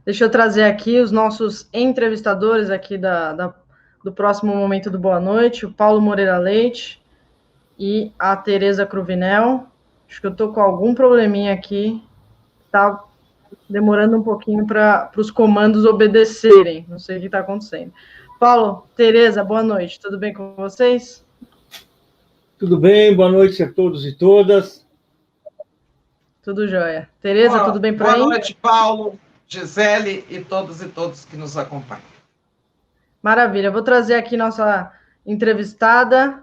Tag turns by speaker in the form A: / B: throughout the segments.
A: Deixa eu trazer aqui os nossos entrevistadores aqui do próximo momento do Boa Noite, o Paulo Moreira Leite e a Tereza Cruvinel. Acho que eu estou com algum probleminha aqui, está demorando um pouquinho para os comandos obedecerem, não sei o que está acontecendo. Paulo, Tereza, boa noite, tudo bem com vocês?
B: Tudo bem, boa noite a todos e todas.
A: Tudo jóia. Tereza, tudo bem por aí?
C: Boa noite, Paulo, Gisele e todos que nos acompanham.
A: Maravilha, eu vou trazer aqui nossa entrevistada,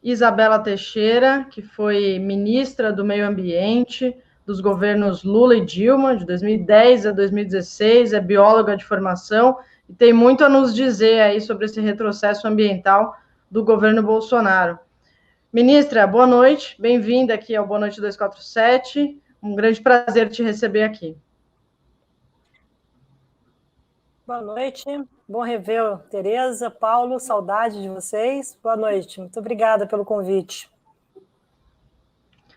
A: Isabela Teixeira, que foi ministra do Meio Ambiente dos governos Lula e Dilma, de 2010 a 2016, é bióloga de formação e tem muito a nos dizer aí sobre esse retrocesso ambiental do governo Bolsonaro. Ministra, boa noite, bem-vinda aqui ao Boa Noite 247, um grande prazer te receber aqui.
D: Boa noite, bom rever, Tereza, Paulo, saudade de vocês. Boa noite, muito obrigada pelo convite.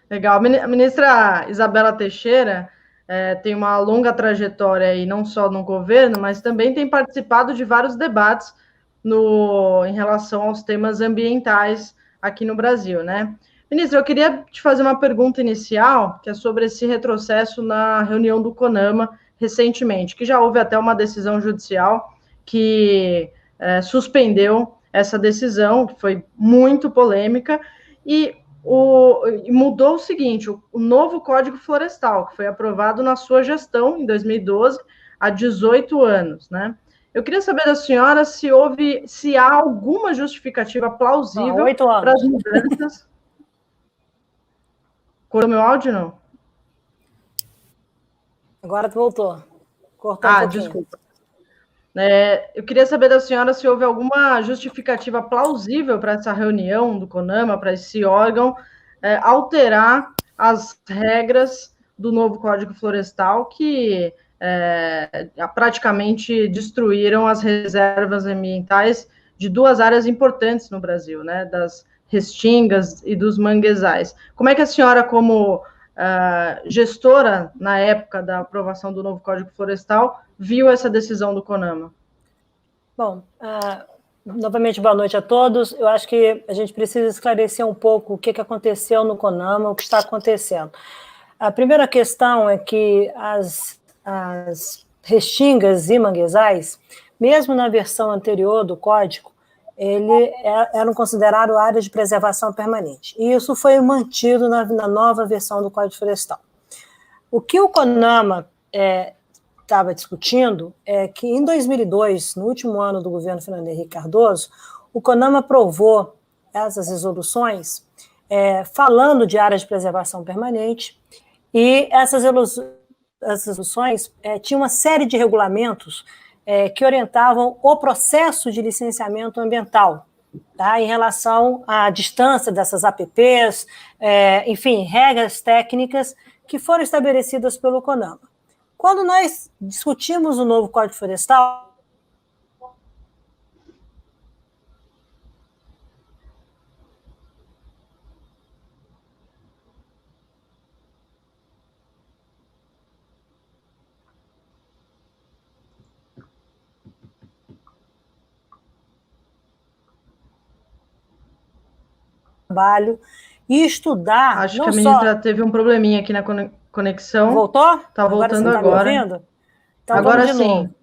A: Legal. A ministra Isabela Teixeira tem uma longa trajetória aí, não só no governo, mas também tem participado de vários debates em relação aos temas ambientais aqui no Brasil, né? Ministra, eu queria te fazer uma pergunta inicial, que é sobre esse retrocesso na reunião do CONAMA recentemente, que já houve até uma decisão judicial que suspendeu essa decisão, que foi muito polêmica, e mudou o seguinte, o novo Código Florestal, que foi aprovado na sua gestão, em 2012, há 18 anos, né? Eu queria saber da senhora se há alguma justificativa plausível para as mudanças. Cortou meu áudio, não?
D: Agora tu voltou. Cortou um pouquinho.
A: Desculpa. Eu queria saber da senhora se houve alguma justificativa plausível para essa reunião do CONAMA, para esse órgão, alterar as regras do novo Código Florestal que praticamente destruíram as reservas ambientais de duas áreas importantes no Brasil, né, das restingas e dos manguezais. Como é que a senhora, como gestora na época da aprovação do novo Código Florestal, viu essa decisão do CONAMA?
D: Bom, novamente, boa noite a todos. Eu acho que a gente precisa esclarecer um pouco o que aconteceu no CONAMA, o que está acontecendo. A primeira questão é que as restingas e manguezais, mesmo na versão anterior do Código, eram considerados áreas de preservação permanente. E isso foi mantido na nova versão do Código Florestal. O que o CONAMA estava discutindo é que, em 2002, no último ano do governo Fernando Henrique Cardoso, o CONAMA aprovou essas resoluções falando de áreas de preservação permanente, e essas resoluções tinham uma série de regulamentos que orientavam o processo de licenciamento ambiental, tá, em relação à distância dessas APPs, enfim, regras técnicas que foram estabelecidas pelo CONAMA. Quando nós discutimos o novo Código Florestal, trabalho e estudar.
A: Acho que a ministra teve um probleminha aqui na conexão.
D: Voltou?
A: Está voltando agora.
D: Me ouvindo? Então,
A: agora
D: sim.
A: Novo.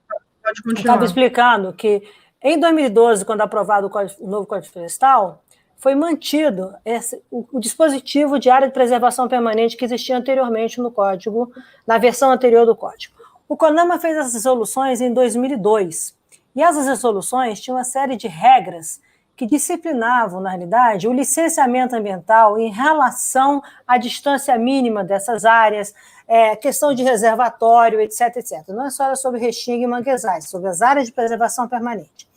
A: Pode continuar.
D: Estava explicando que, em 2012, quando aprovado o novo Código Florestal, foi mantido o dispositivo de área de preservação permanente que existia anteriormente no Código, na versão anterior do Código. O CONAMA fez essas resoluções em 2002, e essas resoluções tinham uma série de regras que disciplinavam, na realidade, o licenciamento ambiental em relação à distância mínima dessas áreas, questão de reservatório, etc, etc. Não é só sobre restinga e manguezais, sobre as áreas de preservação permanente.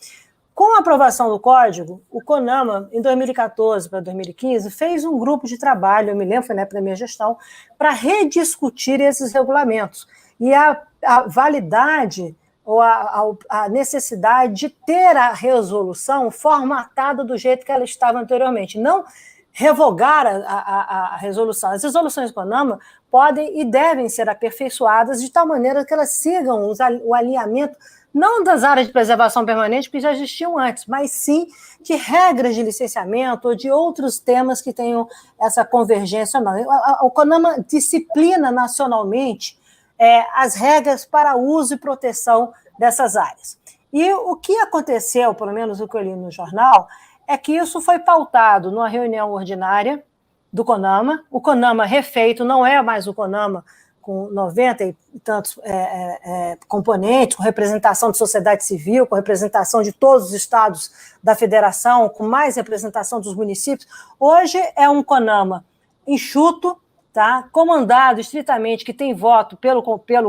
D: Com a aprovação do Código, o CONAMA, em 2014 para 2015, fez um grupo de trabalho, eu me lembro, foi na época da minha gestão, para rediscutir esses regulamentos e a validade ou a necessidade de ter a resolução formatada do jeito que ela estava anteriormente, não revogar a resolução. As resoluções do CONAMA podem e devem ser aperfeiçoadas de tal maneira que elas sigam o alinhamento não das áreas de preservação permanente que já existiam antes, mas sim de regras de licenciamento ou de outros temas que tenham essa convergência ou não. O CONAMA disciplina nacionalmente as regras para uso e proteção dessas áreas. E o que aconteceu, pelo menos o que eu li no jornal, é que isso foi pautado numa reunião ordinária do CONAMA. O CONAMA refeito não é mais o CONAMA com 90 e tantos componentes, com representação de sociedade civil, com representação de todos os estados da federação, com mais representação dos municípios. Hoje é um CONAMA enxuto, tá? Comandado estritamente, que tem voto pelo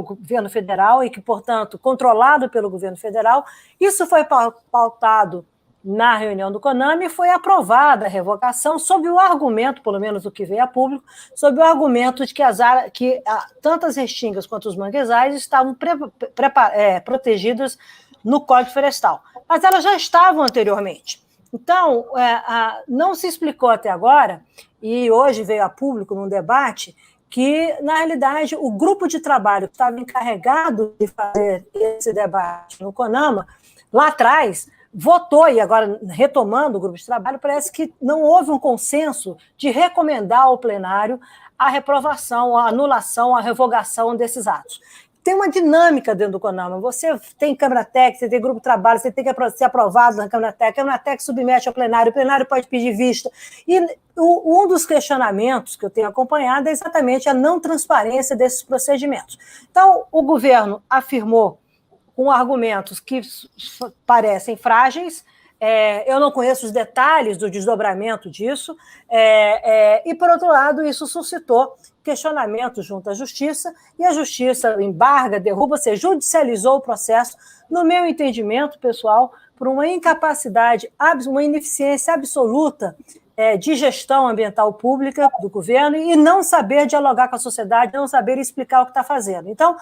D: governo federal e que, portanto, controlado pelo governo federal. Isso foi pautado na reunião do CONAMA e foi aprovada a revogação sob o argumento, pelo menos o que veio a público, sob o argumento de que tanto as restingas quanto os manguezais estavam protegidas no Código Florestal. Mas elas já estavam anteriormente. Então, não se explicou até agora, e hoje veio a público num debate, que, na realidade, o grupo de trabalho que estava encarregado de fazer esse debate no CONAMA, lá atrás, votou, e agora retomando o grupo de trabalho, parece que não houve um consenso de recomendar ao plenário a reprovação, a anulação, a revogação desses atos. Tem uma dinâmica dentro do CONAMA. Você tem Câmara Técnica, você tem grupo de trabalho, você tem que ser aprovado na Câmara Técnica, a Câmara Técnica submete ao plenário, o plenário pode pedir vista. E um dos questionamentos que eu tenho acompanhado é exatamente a não transparência desses procedimentos. Então, o governo afirmou com argumentos que parecem frágeis, eu não conheço os detalhes do desdobramento disso, e, por outro lado, isso suscitou questionamentos junto à Justiça, e a Justiça embarga, derruba, você judicializou o processo, no meu entendimento, pessoal, por uma incapacidade, uma ineficiência absoluta de gestão ambiental pública do governo e não saber dialogar com a sociedade, não saber explicar o que está fazendo. Então,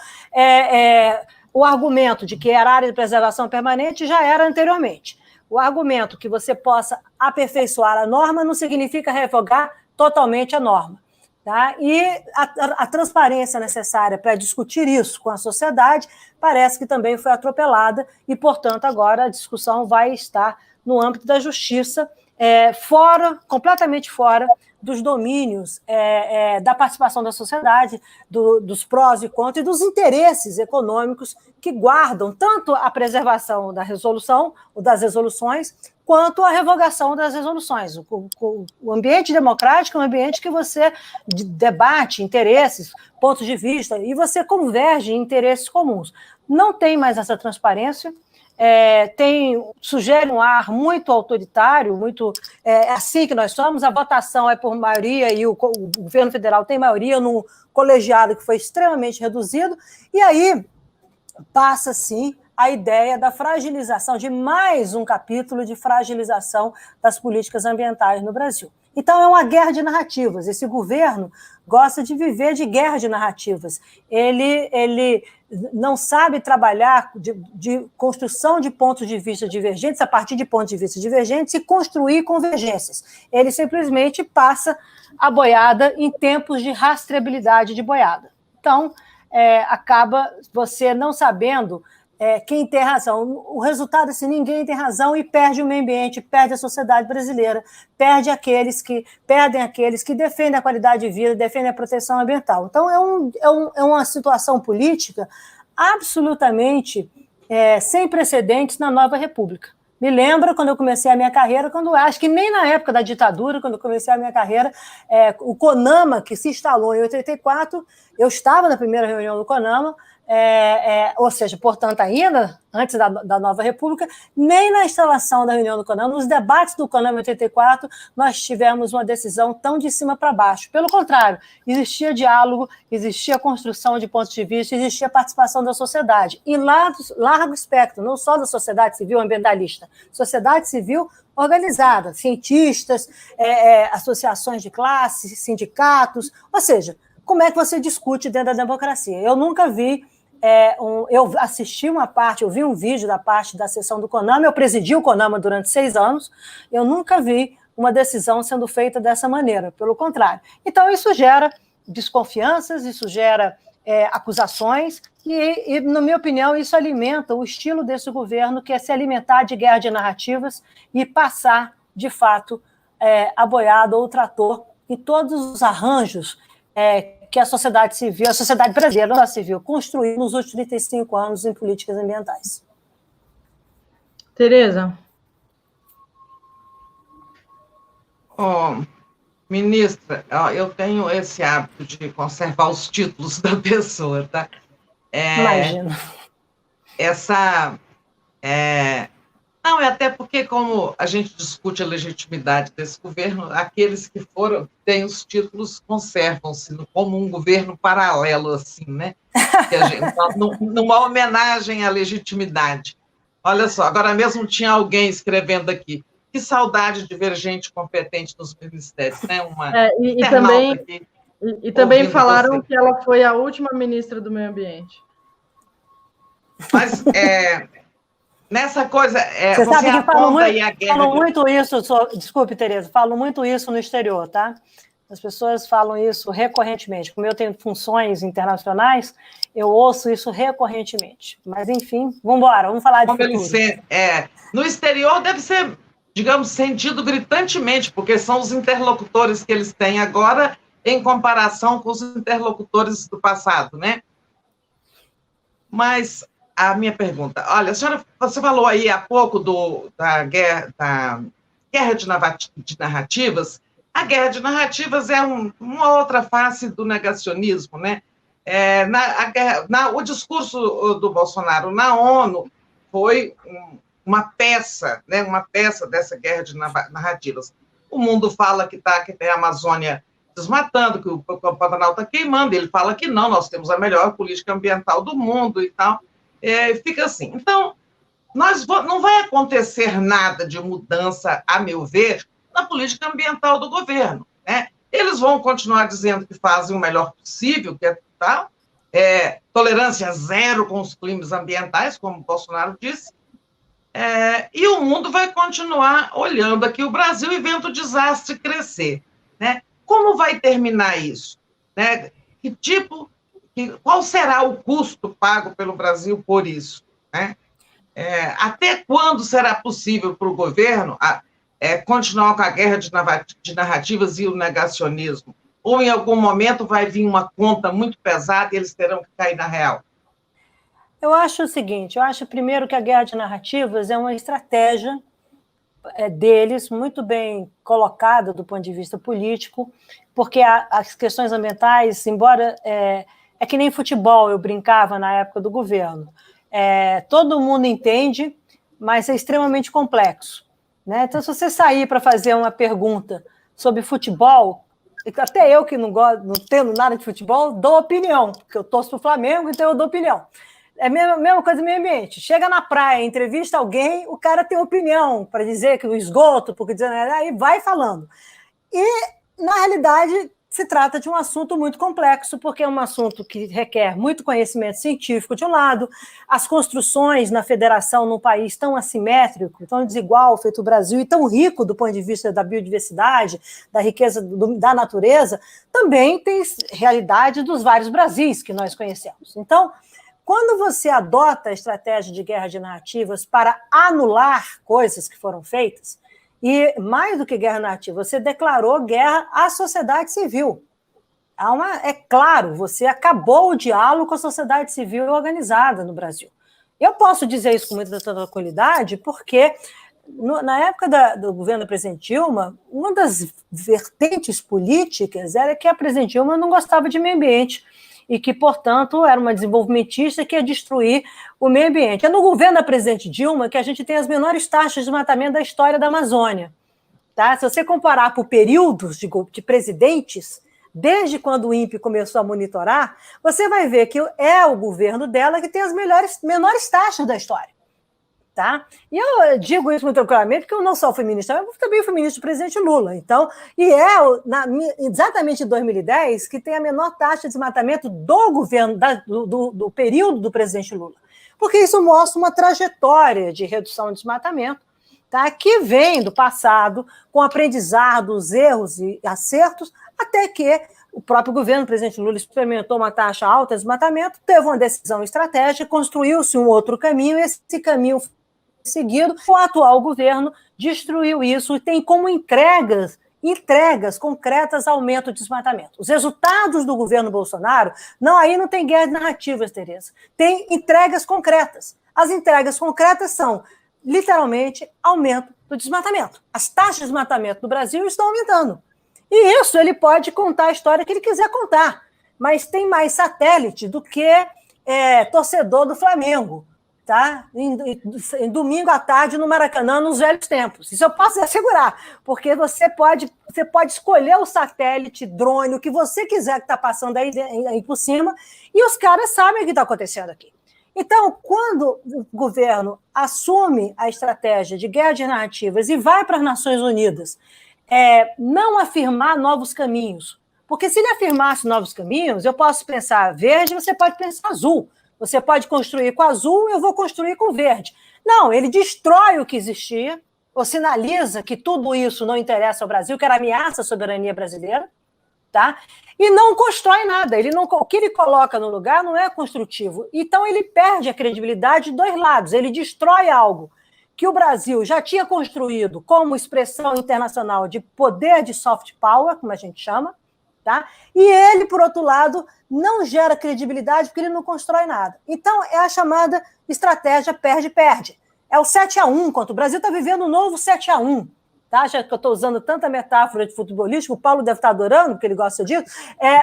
D: o argumento de que era área de preservação permanente já era anteriormente. O argumento que você possa aperfeiçoar a norma não significa revogar totalmente a norma. Tá? E a transparência necessária para discutir isso com a sociedade parece que também foi atropelada e, portanto, agora a discussão vai estar no âmbito da Justiça, completamente fora dos domínios da participação da sociedade, dos prós e contras e dos interesses econômicos que guardam tanto a preservação da resolução, ou das resoluções, quanto a revogação das resoluções. O ambiente democrático é um ambiente que você debate interesses, pontos de vista, e você converge em interesses comuns. Não tem mais essa transparência, sugere um ar muito autoritário, muito assim que nós somos, a votação é por maioria e o governo federal tem maioria num colegiado que foi extremamente reduzido, e aí passa, sim, a ideia da fragilização, de mais um capítulo de fragilização das políticas ambientais no Brasil. Então, é uma guerra de narrativas. Esse governo gosta de viver de guerra de narrativas. Ele não sabe trabalhar de construção de pontos de vista divergentes, a partir de pontos de vista divergentes, e construir convergências. Ele simplesmente passa a boiada em tempos de rastreabilidade de boiada. Então, acaba você não sabendo quem tem razão. O resultado é assim, ninguém tem razão e perde o meio ambiente, perde a sociedade brasileira, perdem aqueles que defendem a qualidade de vida, defendem a proteção ambiental. Então, é uma situação política absolutamente sem precedentes na nova república. Me lembra quando eu comecei a minha carreira, acho que nem na época da ditadura, quando eu comecei a minha carreira, o CONAMA, que se instalou em 84, eu estava na primeira reunião do CONAMA, ou seja, portanto, ainda antes da nova república, nem na instalação da reunião do CONAMA, nos debates do CONAMA 84, nós tivemos uma decisão tão de cima para baixo. Pelo contrário, existia diálogo, existia construção de pontos de vista, existia participação da sociedade, em largo espectro, não só da sociedade civil ambientalista, sociedade civil organizada, cientistas, associações de classe, sindicatos, ou seja, como é que você discute dentro da democracia? Eu nunca vi, eu assisti eu vi um vídeo da parte da sessão do CONAMA, eu presidi o CONAMA durante 6 anos, eu nunca vi uma decisão sendo feita dessa maneira, pelo contrário. Então, isso gera desconfianças, isso gera acusações, e, na minha opinião, isso alimenta o estilo desse governo, que é se alimentar de guerra de narrativas e passar, de fato, a boiada ou o trator em todos os arranjos que a sociedade civil, a sociedade brasileira, a civil, construiu nos últimos 35 anos em políticas ambientais.
A: Tereza.
C: Ministra, eu tenho esse hábito de conservar os títulos da pessoa, tá?
D: Imagino.
C: Não, é até porque, como a gente discute a legitimidade desse governo, aqueles que têm os títulos conservam-se como um governo paralelo, assim, né? Numa homenagem à legitimidade. Olha só, agora mesmo tinha alguém escrevendo aqui. Que saudade de ver gente competente nos ministérios, né?
A: E também falaram que ela foi a última ministra do Meio Ambiente.
C: Mas nessa coisa,
D: você sabe que
C: falam
D: muito isso, desculpe, Tereza, falam muito isso no exterior, tá? As pessoas falam isso recorrentemente. Como eu tenho funções internacionais, eu ouço isso recorrentemente. Mas, enfim, vamos falar de futuro.
C: No exterior deve ser, digamos, sentido gritantemente, porque são os interlocutores que eles têm agora em comparação com os interlocutores do passado, né? Mas a minha pergunta, olha, a senhora, você falou aí há pouco da guerra de narrativas. A guerra de narrativas é uma outra face do negacionismo, né? O discurso do Bolsonaro na ONU foi uma peça, né? Uma peça dessa guerra de narrativas. O mundo fala que tem a Amazônia desmatando, que o Pantanal está queimando, ele fala que não, nós temos a melhor política ambiental do mundo e tal. Fica assim. Então, não vai acontecer nada de mudança, a meu ver, na política ambiental do governo, né? Eles vão continuar dizendo que fazem o melhor possível, que é tal, tolerância zero com os crimes ambientais, como o Bolsonaro disse, e o mundo vai continuar olhando aqui o Brasil e vendo o desastre crescer, né? Como vai terminar isso? Né? Qual será o custo pago pelo Brasil por isso? Né? Até quando será possível para o governo continuar com a guerra de narrativas e o negacionismo? Ou em algum momento vai vir uma conta muito pesada e eles terão que cair na real?
D: Eu acho o seguinte, eu acho primeiro que a guerra de narrativas é uma estratégia deles, muito bem colocada do ponto de vista político, porque as questões ambientais, embora é que nem futebol, eu brincava na época do governo, todo mundo entende, mas é extremamente complexo, né? Então, se você sair para fazer uma pergunta sobre futebol, até eu que não entendo nada de futebol, dou opinião, porque eu torço para o Flamengo, então eu dou opinião. É a mesma coisa no meio ambiente. Chega na praia, entrevista alguém, o cara tem opinião para dizer que o esgoto, porque dizendo, aí vai falando. E, na realidade, se trata de um assunto muito complexo, porque é um assunto que requer muito conhecimento científico de um lado, as construções na federação num país tão assimétrico, tão desigual, feito o Brasil, e tão rico do ponto de vista da biodiversidade, da riqueza da natureza, também tem realidade dos vários Brasis que nós conhecemos. Então, quando você adota a estratégia de guerra de narrativas para anular coisas que foram feitas, e mais do que guerra narrativa, você declarou guerra à sociedade civil. É claro, você acabou o diálogo com a sociedade civil organizada no Brasil. Eu posso dizer isso com muita tranquilidade, porque na época do governo da presidente Dilma, uma das vertentes políticas era que a presidente Dilma não gostava de meio ambiente, e que, portanto, era uma desenvolvimentista que ia destruir o meio ambiente. É no governo da presidente Dilma que a gente tem as menores taxas de desmatamento da história da Amazônia. Tá? Se você comparar por períodos de presidentes, desde quando o INPE começou a monitorar, você vai ver que é o governo dela que tem as menores taxas da história. Tá? E eu digo isso muito tranquilamente, porque eu não só fui ministra, eu também fui ministro do presidente Lula. Então, exatamente em 2010 que tem a menor taxa de desmatamento do governo, do período do presidente Lula. Porque isso mostra uma trajetória de redução de desmatamento, tá? Que vem do passado, com aprendizado, erros e acertos, até que o próprio governo, o presidente Lula, experimentou uma taxa alta de desmatamento, teve uma decisão estratégica, construiu-se um outro caminho, e esse caminho foi seguido, o atual governo destruiu isso e tem como entregas concretas aumento de desmatamento. Os resultados do governo Bolsonaro, aí não tem guerra de narrativas, Tereza, tem entregas concretas. As entregas concretas são, literalmente, aumento do desmatamento. As taxas de desmatamento no Brasil estão aumentando. E isso ele pode contar a história que ele quiser contar, mas tem mais satélite do que torcedor do Flamengo, tá? Em domingo à tarde no Maracanã, nos velhos tempos. Isso eu posso assegurar, porque você pode escolher o satélite, drone, o que você quiser que está passando aí por cima, e os caras sabem o que está acontecendo aqui. Então, quando o governo assume a estratégia de guerra de narrativas e vai para as Nações Unidas não afirmar novos caminhos, porque se ele afirmasse novos caminhos, eu posso pensar verde, você pode pensar azul. Você pode construir com azul, eu vou construir com verde. Não, ele destrói o que existia, ou sinaliza que tudo isso não interessa ao Brasil, que era ameaça à soberania brasileira, tá? E não constrói nada. O que ele coloca no lugar não é construtivo. Então, ele perde a credibilidade de dois lados. Ele destrói algo que o Brasil já tinha construído como expressão internacional de poder de soft power, como a gente chama, tá? E ele, por outro lado, não gera credibilidade porque ele não constrói nada. Então, é a chamada estratégia perde-perde. É o 7-1 contra o Brasil, está vivendo um novo 7-1. Tá? Já que eu estou usando tanta metáfora de futebolístico, o Paulo deve estar adorando, porque ele gosta disso.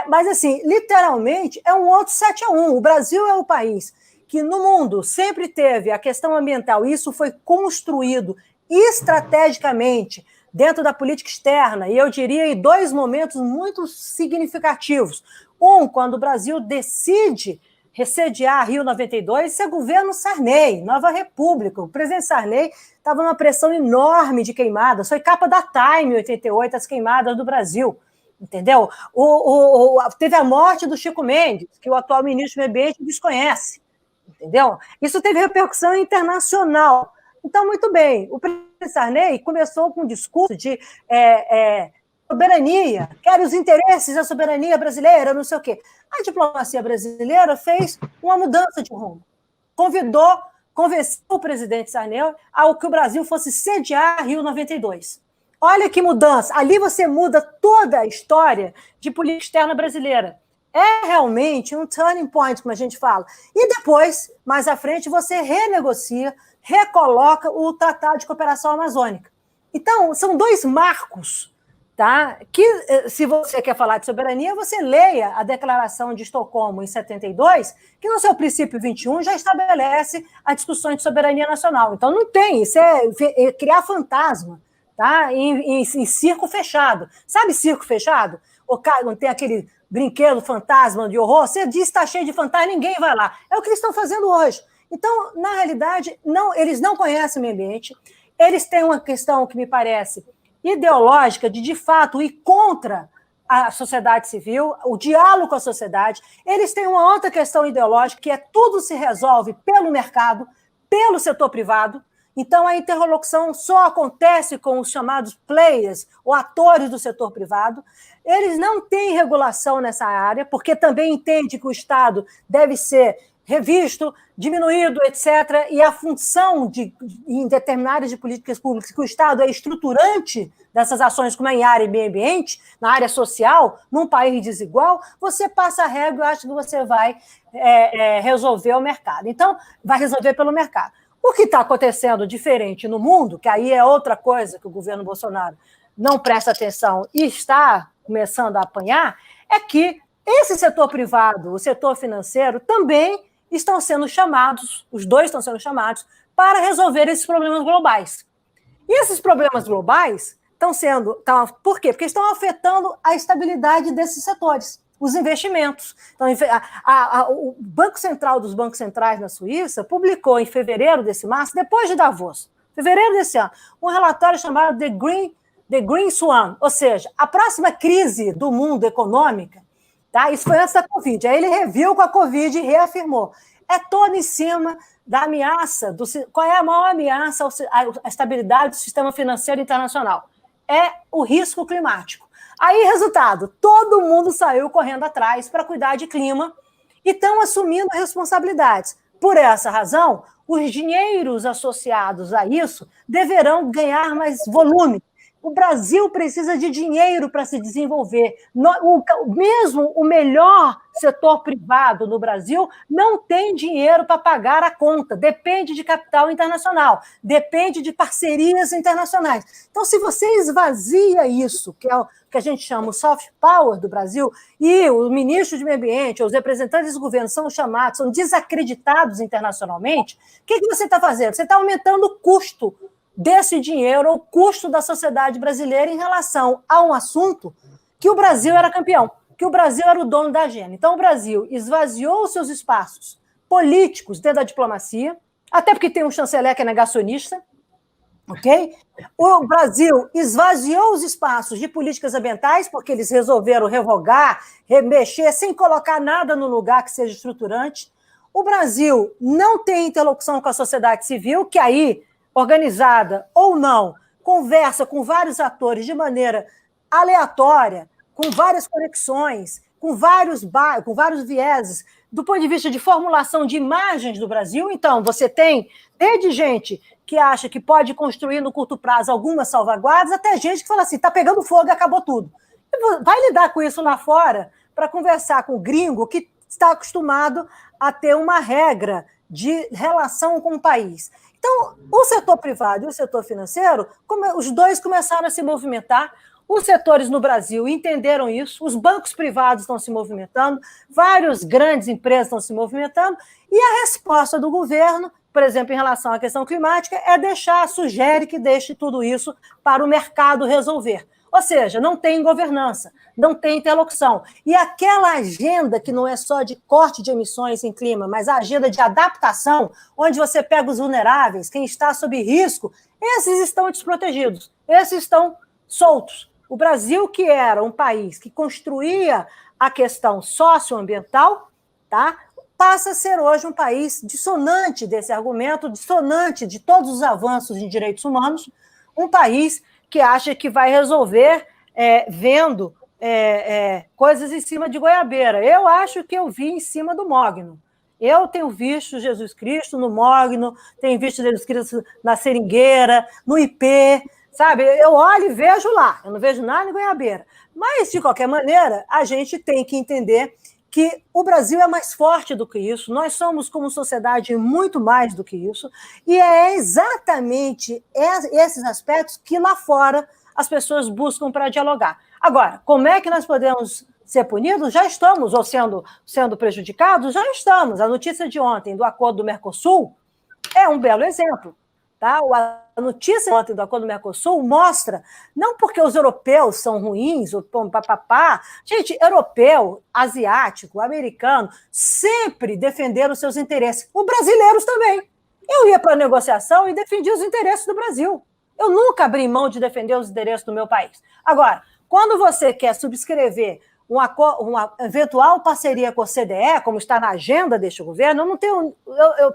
D: Mas, assim, literalmente, é um outro 7-1. O Brasil é o país que, no mundo, sempre teve a questão ambiental, e isso foi construído estrategicamente dentro da política externa, e eu diria em dois momentos muito significativos. Quando o Brasil decide ressediar Rio 92, isso é governo Sarney, Nova República. O presidente Sarney estava numa pressão enorme de queimadas, foi capa da Time em 88, as queimadas do Brasil, entendeu? Teve a morte do Chico Mendes, que o atual ministro do Meio Ambiente desconhece, entendeu? Isso teve repercussão internacional. Então, muito bem, o presidente Sarney começou com um discurso de soberania, quer os interesses da soberania brasileira, não sei o quê. A diplomacia brasileira fez uma mudança de rumo. Convenceu o presidente Sarney ao que o Brasil fosse sediar Rio 92. Olha que mudança. Ali você muda toda a história de política externa brasileira. É realmente um turning point, como a gente fala. E depois, mais à frente, você renegocia, recoloca o Tratado de Cooperação Amazônica. Então, são dois marcos, tá? Que, se você quer falar de soberania, você leia a Declaração de Estocolmo, em 72, que no seu princípio 21 já estabelece a discussão de soberania nacional. Então, não tem, isso é criar fantasma, tá? Em circo fechado. Sabe circo fechado? Não tem aquele brinquedo fantasma de horror? Você diz que está cheio de fantasma, ninguém vai lá. É o que eles estão fazendo hoje. Então, na realidade, eles não conhecem o meio ambiente, eles têm uma questão que me parece ideológica de fato, ir contra a sociedade civil, o diálogo com a sociedade. Eles têm uma outra questão ideológica, que tudo se resolve pelo mercado, pelo setor privado. Então, a interlocução só acontece com os chamados players, ou atores do setor privado. Eles não têm regulação nessa área, porque também entendem que o Estado deve ser revisto, diminuído, etc. E a função em determinadas de políticas públicas, que o Estado é estruturante dessas ações, como é em área e meio ambiente, na área social, num país desigual, você passa a régua e acha que você vai resolver o mercado. Então, vai resolver pelo mercado. O que está acontecendo diferente no mundo, que aí é outra coisa que o governo Bolsonaro não presta atenção e está começando a apanhar, é que esse setor privado, o setor financeiro, também estão sendo chamados, os dois estão sendo chamados, para resolver esses problemas globais. E esses problemas globais estão sendo... Por quê? Porque estão afetando a estabilidade desses setores, os investimentos. Então, o Banco Central dos Bancos Centrais na Suíça publicou em fevereiro desse março, depois de Davos, fevereiro desse ano, um relatório chamado The Green Swan, ou seja, a próxima crise do mundo econômica. Tá? Isso foi antes da Covid. Aí ele reviu com a Covid e reafirmou. É todo em cima da ameaça. Qual é a maior ameaça à estabilidade do sistema financeiro internacional? É o risco climático. Aí, resultado, todo mundo saiu correndo atrás para cuidar de clima e estão assumindo responsabilidades. Por essa razão, os dinheiros associados a isso deverão ganhar mais volume. O Brasil precisa de dinheiro para se desenvolver. Mesmo o melhor setor privado no Brasil não tem dinheiro para pagar a conta. Depende de capital internacional, depende de parcerias internacionais. Então, se você esvazia isso, que é o que a gente chama o soft power do Brasil, e o ministro de Meio Ambiente, os representantes do governo são chamados, são desacreditados internacionalmente, o que você está fazendo? Você está aumentando o custo desse dinheiro, o custo da sociedade brasileira em relação a um assunto que o Brasil era campeão, que o Brasil era o dono da agenda. Então, o Brasil esvaziou os seus espaços políticos dentro da diplomacia, até porque tem um chanceler que é negacionista, ok? O Brasil esvaziou os espaços de políticas ambientais, porque eles resolveram revogar, remexer, sem colocar nada no lugar que seja estruturante. O Brasil não tem interlocução com a sociedade civil, que aí, organizada ou não, conversa com vários atores de maneira aleatória, com várias conexões, com vários vieses, do ponto de vista de formulação de imagens do Brasil. Então, você tem desde gente que acha que pode construir no curto prazo algumas salvaguardas, até gente que fala assim, está pegando fogo e acabou tudo. E vai lidar com isso lá fora para conversar com o gringo que está acostumado a ter uma regra de relação com o país. Então, o setor privado e o setor financeiro, os dois começaram a se movimentar. Os setores no Brasil entenderam isso, os bancos privados estão se movimentando, várias grandes empresas estão se movimentando, e a resposta do governo, por exemplo, em relação à questão climática, sugere que deixe tudo isso para o mercado resolver. Ou seja, não tem governança, não tem interlocução. E aquela agenda que não é só de corte de emissões em clima, mas a agenda de adaptação, onde você pega os vulneráveis, quem está sob risco, esses estão desprotegidos, esses estão soltos. O Brasil, que era um país que construía a questão socioambiental, tá, passa a ser hoje um país dissonante desse argumento, dissonante de todos os avanços em direitos humanos, um país que acha que vai resolver vendo coisas em cima de goiabeira. Eu acho que eu vi em cima do mogno. Eu tenho visto Jesus Cristo no mogno, tenho visto Jesus Cristo na seringueira, no ipê, sabe? Eu olho e vejo lá, eu não vejo nada em goiabeira. Mas, de qualquer maneira, a gente tem que entender que o Brasil é mais forte do que isso, nós somos, como sociedade, muito mais do que isso, e é exatamente esses aspectos que lá fora as pessoas buscam para dialogar. Agora, como é que nós podemos ser punidos? Já estamos, ou sendo prejudicados? Já estamos. A notícia de ontem do acordo do Mercosul é um belo exemplo. Tá? A notícia ontem do acordo do Mercosul mostra, não porque os europeus são ruins, ou papapá, gente, europeu, asiático, americano, sempre defenderam os seus interesses. Os brasileiros também. Eu ia para a negociação e defendia os interesses do Brasil. Eu nunca abri mão de defender os interesses do meu país. Agora, quando você quer subscrever uma eventual parceria com a OCDE, como está na agenda deste governo,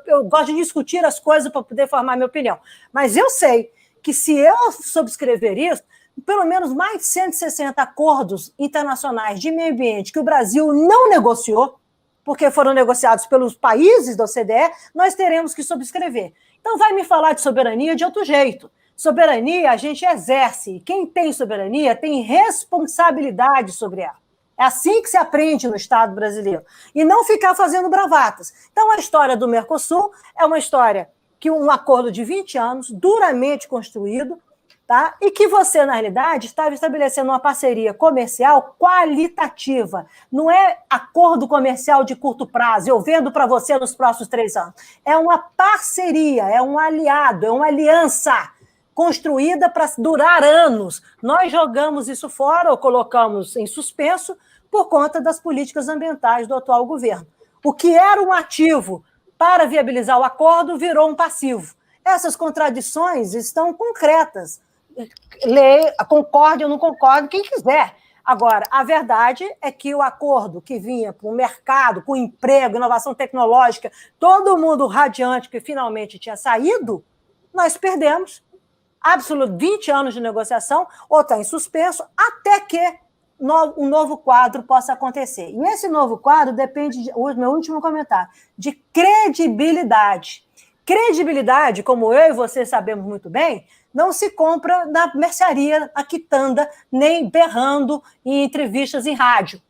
D: eu gosto de discutir as coisas para poder formar minha opinião. Mas eu sei que se eu subscrever isso, pelo menos mais de 160 acordos internacionais de meio ambiente que o Brasil não negociou, porque foram negociados pelos países da OCDE, nós teremos que subscrever. Então vai me falar de soberania de outro jeito. Soberania a gente exerce. Quem tem soberania tem responsabilidade sobre ela. É assim que se aprende no Estado brasileiro. E não ficar fazendo bravatas. Então, a história do Mercosul é uma história que um acordo de 20 anos, duramente construído, tá? E que você, na realidade, estava estabelecendo uma parceria comercial qualitativa. Não é acordo comercial de curto prazo, eu vendo para você nos próximos 3 anos. É uma parceria, é um aliado, é uma aliança construída para durar anos. Nós jogamos isso fora ou colocamos em suspenso por conta das políticas ambientais do atual governo. O que era um ativo para viabilizar o acordo virou um passivo. Essas contradições estão concretas. Concorde ou não concorde, quem quiser. Agora, a verdade é que o acordo que vinha com o mercado, com emprego, inovação tecnológica, todo mundo radiante que finalmente tinha saído, nós perdemos. 20 anos de negociação, ou está em suspenso, até que um novo quadro possa acontecer. E esse novo quadro depende, meu último comentário, de credibilidade. Credibilidade, como eu e você sabemos muito bem, não se compra na mercearia, na quitanda, nem berrando em entrevistas em rádio.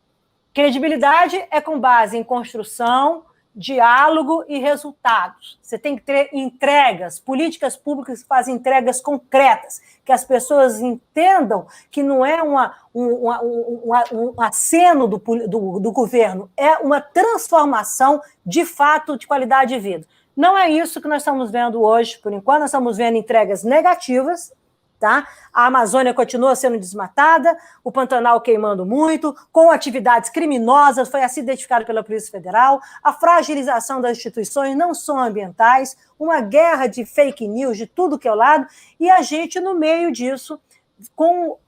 D: Credibilidade é com base em construção, diálogo e resultados. Você tem que ter entregas, políticas públicas que fazem entregas concretas, que as pessoas entendam que não é um aceno do governo, é uma transformação de fato de qualidade de vida. Não é isso que nós estamos vendo hoje, por enquanto nós estamos vendo entregas negativas, tá? A Amazônia continua sendo desmatada, o Pantanal queimando muito, com atividades criminosas, foi assim identificado pela Polícia Federal, a fragilização das instituições não só ambientais, uma guerra de fake news de tudo que é o lado, e a gente, no meio disso,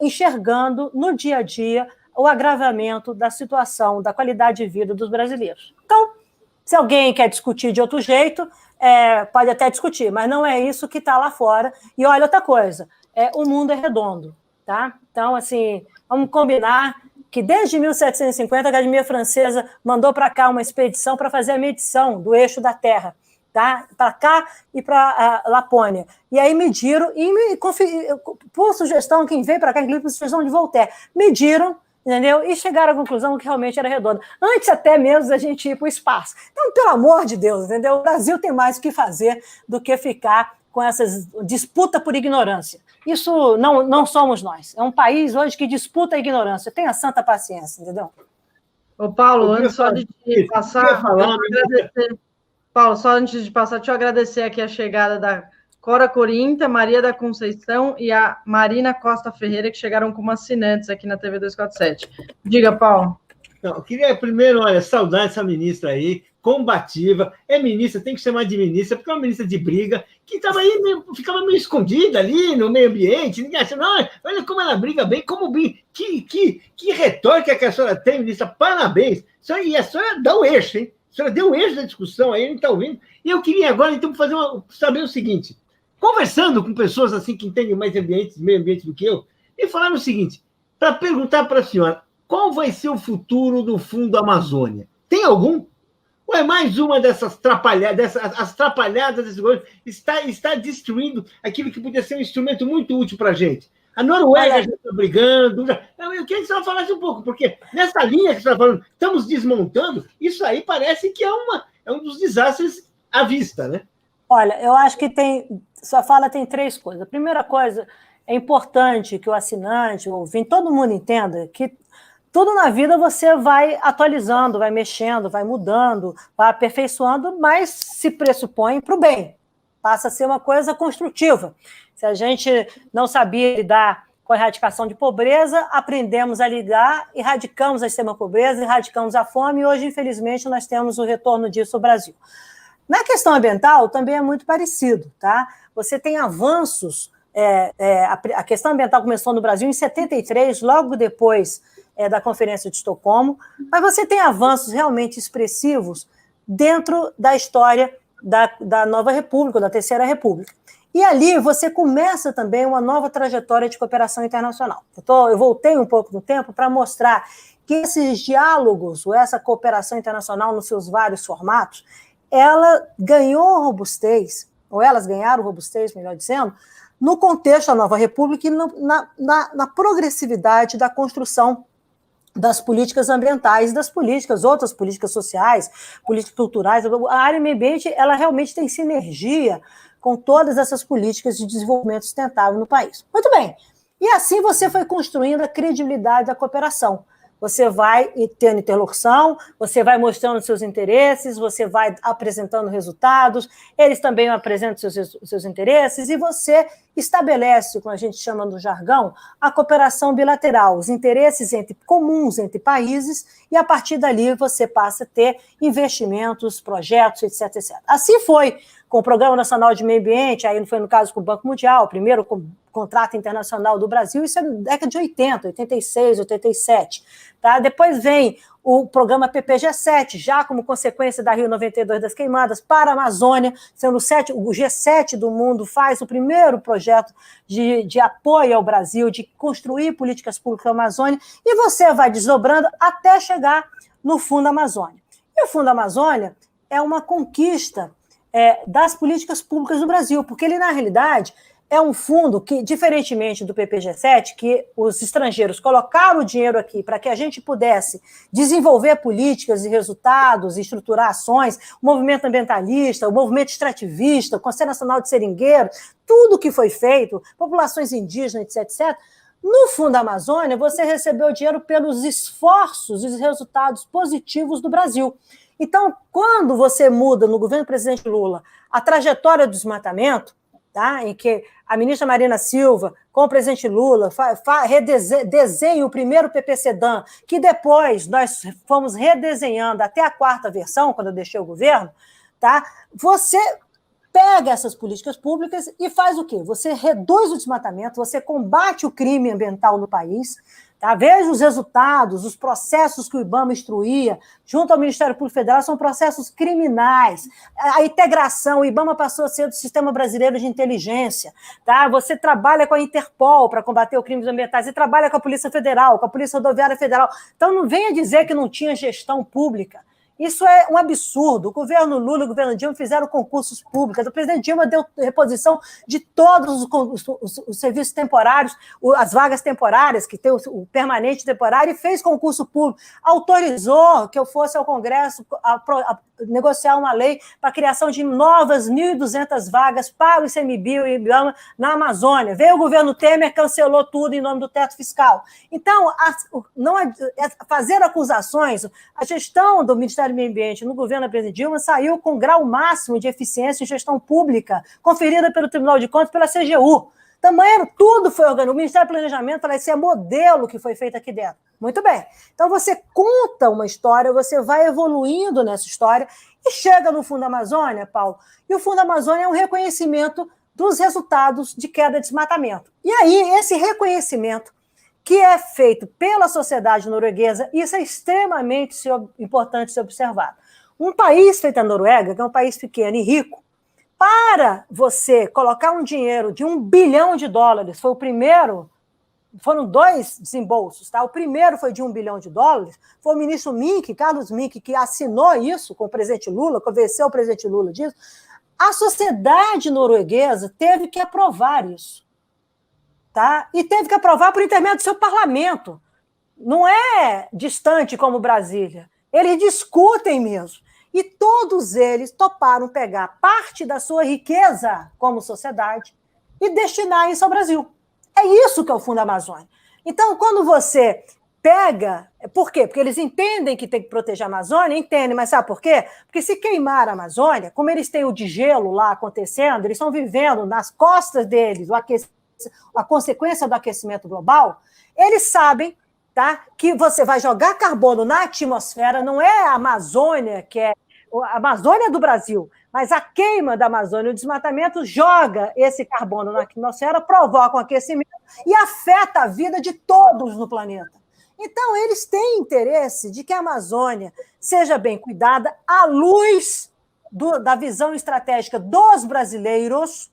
D: enxergando no dia a dia o agravamento da situação, da qualidade de vida dos brasileiros. Então, se alguém quer discutir de outro jeito, pode até discutir, mas não é isso que está lá fora. E olha outra coisa, o mundo é redondo, tá? Então, assim, vamos combinar que desde 1750 a Academia Francesa mandou para cá uma expedição para fazer a medição do eixo da Terra, tá? Para cá e para a Lapônia. E aí mediram, por sugestão, quem veio para cá, inclusive por sugestão de Voltaire, mediram, entendeu? E chegaram à conclusão que realmente era redonda. Antes até mesmo da gente ir para o espaço. Então, pelo amor de Deus, entendeu? O Brasil tem mais o que fazer do que ficar com essas disputa por ignorância. Isso não somos nós. É um país hoje que disputa a ignorância. Tenha santa paciência, entendeu?
A: Ô, Paulo, antes só de passar, Paulo, só antes de passar, deixa eu agradecer aqui a chegada da Cora Corinta, Maria da Conceição e a Marina Costa Ferreira, que chegaram como assinantes aqui na TV 247. Diga, Paulo.
B: Não, eu queria primeiro, saudar essa ministra aí, combativa, ministra, tem que chamar de ministra, porque é uma ministra de briga, que estava aí, ficava meio escondida ali no meio ambiente, ninguém acha, não, olha como ela briga bem, que retórica que a senhora tem, ministra, parabéns, e a senhora dá o eixo, hein? A senhora deu o eixo da discussão aí, a gente está ouvindo, e eu queria agora, então, saber o seguinte, conversando com pessoas assim que entendem mais meio ambiente do que eu, e falaram o seguinte, para perguntar para a senhora, qual vai ser o futuro do Fundo Amazônia? Tem algum? Ou é mais uma dessas trapalhadas, as trapalhadas desse governo está destruindo aquilo que podia ser um instrumento muito útil para a gente? A Noruega já está brigando. Eu queria que você falasse um pouco, porque nessa linha que você está falando, estamos desmontando, isso aí parece que é um dos desastres à vista, né?
D: Olha, eu acho que sua fala tem três coisas. A primeira coisa, é importante que o assinante, o ouvinte, todo mundo entenda que tudo na vida você vai atualizando, vai mexendo, vai mudando, vai aperfeiçoando, mas se pressupõe para o bem. Passa a ser uma coisa construtiva. Se a gente não sabia lidar com a erradicação de pobreza, aprendemos a lidar, erradicamos a extrema pobreza, erradicamos a fome, e hoje, infelizmente, nós temos o retorno disso no Brasil. Na questão ambiental, também é muito parecido, tá? Você tem avanços, a questão ambiental começou no Brasil em 73, logo depois da Conferência de Estocolmo, mas você tem avanços realmente expressivos dentro da história da Nova República, da Terceira República. E ali você começa também uma nova trajetória de cooperação internacional. Eu voltei um pouco no tempo para mostrar que esses diálogos, ou essa cooperação internacional nos seus vários formatos, ela ganhou robustez, ou elas ganharam robustez, melhor dizendo, no contexto da Nova República e na progressividade da construção das políticas ambientais, outras políticas sociais, políticas culturais. A área meio ambiente, ela realmente tem sinergia com todas essas políticas de desenvolvimento sustentável no país. Muito bem. E assim você foi construindo a credibilidade da cooperação. Você vai tendo interlocução, você vai mostrando seus interesses, você vai apresentando resultados, eles também apresentam seus interesses, e você estabelece, como a gente chama no jargão, a cooperação bilateral, os interesses comuns entre países, e a partir dali você passa a ter investimentos, projetos, etc, etc. Assim foi com o Programa Nacional de Meio Ambiente, aí foi no caso com o Banco Mundial, primeiro com contrato internacional do Brasil, isso é na década de 80, 86, 87. Tá? Depois vem o programa PPG-7, já como consequência da Rio 92 das queimadas, para a Amazônia, sendo o G7 do mundo faz o primeiro projeto de apoio ao Brasil, de construir políticas públicas na Amazônia, e você vai desdobrando até chegar no Fundo Amazônia. E o Fundo Amazônia é uma conquista das políticas públicas do Brasil, porque ele, na realidade, é um fundo que, diferentemente do PPG-7, que os estrangeiros colocaram o dinheiro aqui para que a gente pudesse desenvolver políticas e resultados, estruturar ações, o movimento ambientalista, o movimento extrativista, o Conselho Nacional de Seringueiros, tudo que foi feito, populações indígenas, etc. No Fundo Amazônia, você recebeu dinheiro pelos esforços e os resultados positivos do Brasil. Então, quando você muda no governo do presidente Lula a trajetória do desmatamento, tá, em que a ministra Marina Silva, com o presidente Lula, desenha o primeiro PPCDAN, que depois nós fomos redesenhando até a 4ª versão, quando eu deixei o governo, tá, você pega essas políticas públicas e faz o quê? Você reduz o desmatamento, você combate o crime ambiental no país. Tá? Veja os resultados, os processos que o IBAMA instruía, junto ao Ministério Público Federal, são processos criminais. A integração, o IBAMA passou a ser do Sistema Brasileiro de Inteligência. Tá? Você trabalha com a Interpol para combater os crimes ambientais, você trabalha com a Polícia Federal, com a Polícia Rodoviária Federal. Então, não venha dizer que não tinha gestão pública. Isso é um absurdo. O governo Lula e o governo Dilma fizeram concursos públicos. O presidente Dilma deu reposição de todos os serviços temporários, as vagas temporárias, que tem o permanente temporário, e fez concurso público. Autorizou que eu fosse ao Congresso a negociar uma lei para a criação de novas 1.200 vagas para o ICMBio e o IBAMA na Amazônia. Veio o governo Temer, cancelou tudo em nome do teto fiscal. Então, fazer acusações, a gestão do Ministério do Meio Ambiente no governo da presidente Dilma saiu com grau máximo de eficiência em gestão pública, conferida pelo Tribunal de Contas pela CGU. Também tudo foi organizado. O Ministério do Planejamento falou, esse é modelo que foi feito aqui dentro. Muito bem. Então, você conta uma história, você vai evoluindo nessa história e chega no Fundo Amazônia, Paulo, e o Fundo Amazônia é um reconhecimento dos resultados de queda de desmatamento. E aí, esse reconhecimento que é feito pela sociedade norueguesa, isso é extremamente importante ser observado. Um país feito a Noruega, que é um país pequeno e rico, para você colocar um dinheiro de $1 bilhão, foi o primeiro, foram 2 desembolsos, tá? O primeiro foi de $1 bilhão, foi o ministro Mink, Carlos Mink, que assinou isso com o presidente Lula, convenceu o presidente Lula disso. A sociedade norueguesa teve que aprovar isso. Tá? E teve que aprovar por intermédio do seu parlamento. Não é distante como Brasília. Eles discutem mesmo. E todos eles toparam pegar parte da sua riqueza como sociedade e destinar isso ao Brasil. É isso que é o Fundo Amazônia. Então, quando você pega... Por quê? Porque eles entendem que tem que proteger a Amazônia, entendem, mas sabe por quê? Porque se queimar a Amazônia, como eles têm o degelo lá acontecendo, eles estão vivendo nas costas deles a consequência do aquecimento global, eles sabem, tá, que você vai jogar carbono na atmosfera, não é a Amazônia que é a Amazônia do Brasil, mas a queima da Amazônia, o desmatamento joga esse carbono na atmosfera, provoca um aquecimento e afeta a vida de todos no planeta. Então, eles têm interesse de que a Amazônia seja bem cuidada à luz da visão estratégica dos brasileiros.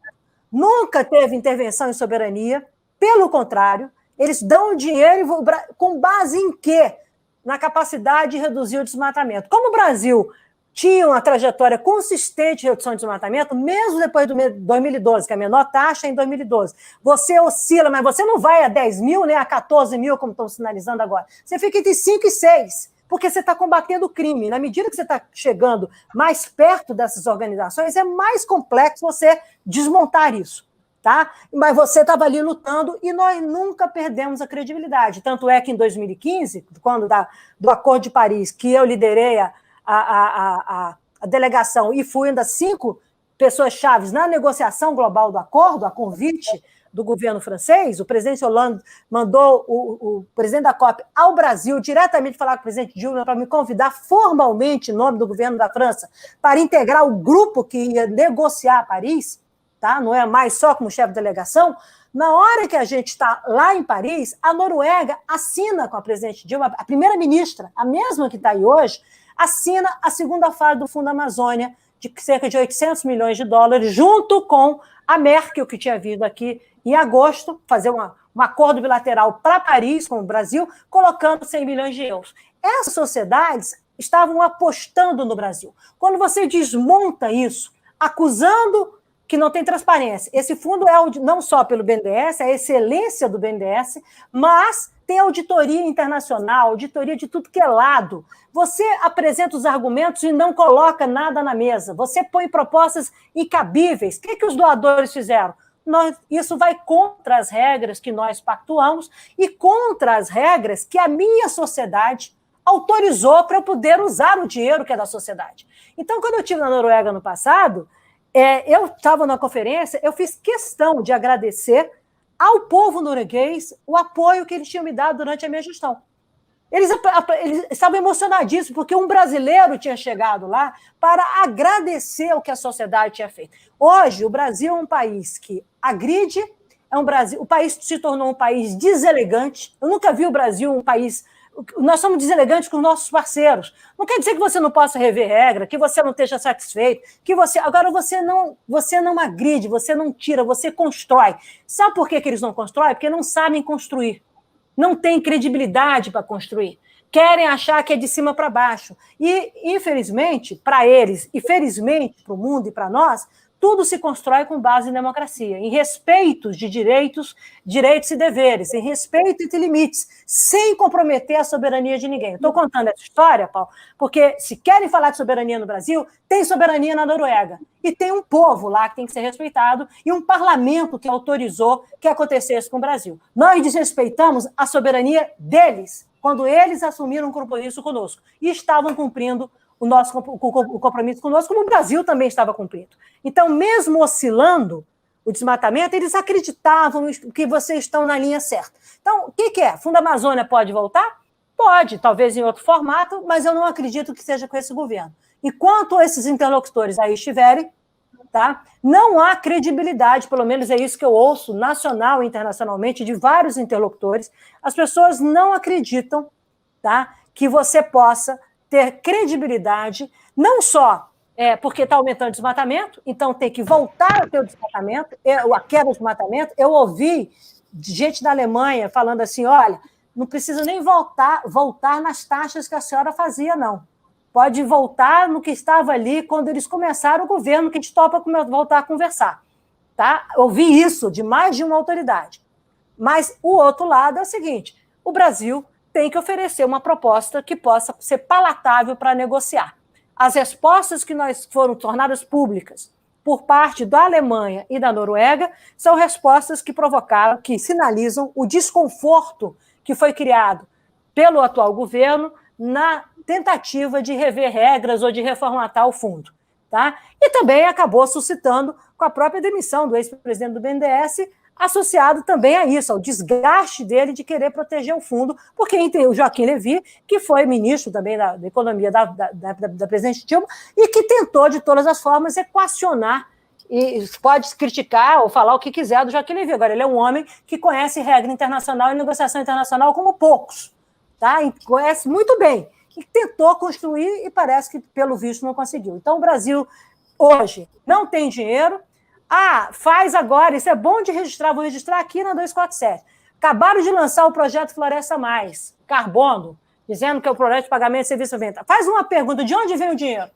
D: Nunca teve intervenção em soberania, pelo contrário, eles dão dinheiro com base em quê? Na capacidade de reduzir o desmatamento. Como o Brasil tinha uma trajetória consistente de redução de desmatamento, mesmo depois de 2012, que é a menor taxa é em 2012, você oscila, mas você não vai a 10 mil, nem a 14 mil, como estão sinalizando agora. Você fica entre 5 e 6. Porque você está combatendo o crime. Na medida que você está chegando mais perto dessas organizações, é mais complexo você desmontar isso. Tá? Mas você estava ali lutando e nós nunca perdemos a credibilidade. Tanto é que em 2015, quando do Acordo de Paris, que eu liderei a delegação e fui ainda 5 pessoas-chave na negociação global do acordo, a convite do governo francês, o presidente Hollande mandou o presidente da COP ao Brasil diretamente falar com o presidente Dilma para me convidar formalmente em nome do governo da França para integrar o grupo que ia negociar Paris, tá? Não é mais só como chefe de delegação, Na hora que a gente está lá em Paris, a Noruega assina com a presidente Dilma, a primeira-ministra, a mesma que está aí hoje, assina a segunda fase do Fundo Amazônia, de cerca de 800 milhões de dólares, junto com a Merkel, que tinha vindo aqui em agosto, fazer um acordo bilateral para Paris, com o Brasil, colocando 100 milhões de euros. Essas sociedades estavam apostando no Brasil. Quando você desmonta isso, acusando que não tem transparência, esse fundo é não só pelo BNDES, é a excelência do BNDES, mas tem auditoria internacional, auditoria de tudo que é lado. Você apresenta os argumentos e não coloca nada na mesa. Você põe propostas incabíveis. O que os doadores fizeram? Isso vai contra as regras que nós pactuamos e contra as regras que a minha sociedade autorizou para eu poder usar o dinheiro que é da sociedade. Então, quando eu estive na Noruega no passado, eu estava na conferência, eu fiz questão de agradecer ao povo norueguês o apoio que eles tinham me dado durante a minha gestão. Eles estavam emocionadíssimos, porque um brasileiro tinha chegado lá para agradecer o que a sociedade tinha feito. Hoje, o Brasil é um país que agride, o país se tornou um país deselegante. Eu nunca vi o Brasil um país... Nós somos deselegantes com os nossos parceiros. Não quer dizer que você não possa rever regra, que você não esteja satisfeito, que você... Agora, você não agride, você não tira, você constrói. Sabe por que eles não constroem? Porque não sabem construir. Não tem credibilidade para construir. Querem achar que é de cima para baixo. E, infelizmente, para eles, e felizmente para o mundo e para nós, tudo se constrói com base em democracia, em respeito de direitos e deveres, em respeito e limites, sem comprometer a soberania de ninguém. Estou contando essa história, Paulo, porque se querem falar de soberania no Brasil, tem soberania na Noruega. E tem um povo lá que tem que ser respeitado e um parlamento que autorizou que acontecesse com o Brasil. Nós desrespeitamos a soberania deles, quando eles assumiram um compromisso conosco e estavam cumprindo o compromisso conosco, como o Brasil também estava cumprindo. Então, mesmo oscilando o desmatamento, eles acreditavam que vocês estão na linha certa. Então, o que é? Fundo Amazônia pode voltar? Pode, talvez em outro formato, mas eu não acredito que seja com esse governo. Enquanto esses interlocutores aí estiverem, tá, não há credibilidade, pelo menos é isso que eu ouço nacional e internacionalmente de vários interlocutores, as pessoas não acreditam, tá, que você possa ter credibilidade, não só porque está aumentando o desmatamento, então tem que voltar a ter o desmatamento, a queda do desmatamento. Eu ouvi gente da Alemanha falando assim, olha, não precisa nem voltar nas taxas que a senhora fazia, não. Pode voltar no que estava ali quando eles começaram o governo, que a gente topa voltar a conversar. Tá? Ouvi isso de mais de uma autoridade. Mas o outro lado é o seguinte, o Brasil tem que oferecer uma proposta que possa ser palatável para negociar. As respostas que foram tornadas públicas por parte da Alemanha e da Noruega são respostas que sinalizam o desconforto que foi criado pelo atual governo na tentativa de rever regras ou de reformatar o fundo. Tá? E também acabou suscitando com a própria demissão do ex-presidente do BNDES, associado também a isso, ao desgaste dele de querer proteger o fundo, porque tem o Joaquim Levy, que foi ministro também da Economia da presidente Dilma, e que tentou, de todas as formas, equacionar, e pode criticar ou falar o que quiser do Joaquim Levy. Agora, ele é um homem que conhece regra internacional e negociação internacional como poucos, tá? E conhece muito bem, e tentou construir e parece que, pelo visto, não conseguiu. Então, o Brasil, hoje, não tem dinheiro. Faz agora, isso é bom de registrar, vou registrar aqui na 247. Acabaram de lançar o projeto Floresta Mais, Carbono, dizendo que é o projeto de pagamento de serviço ambiental. Faz uma pergunta, de onde vem o dinheiro?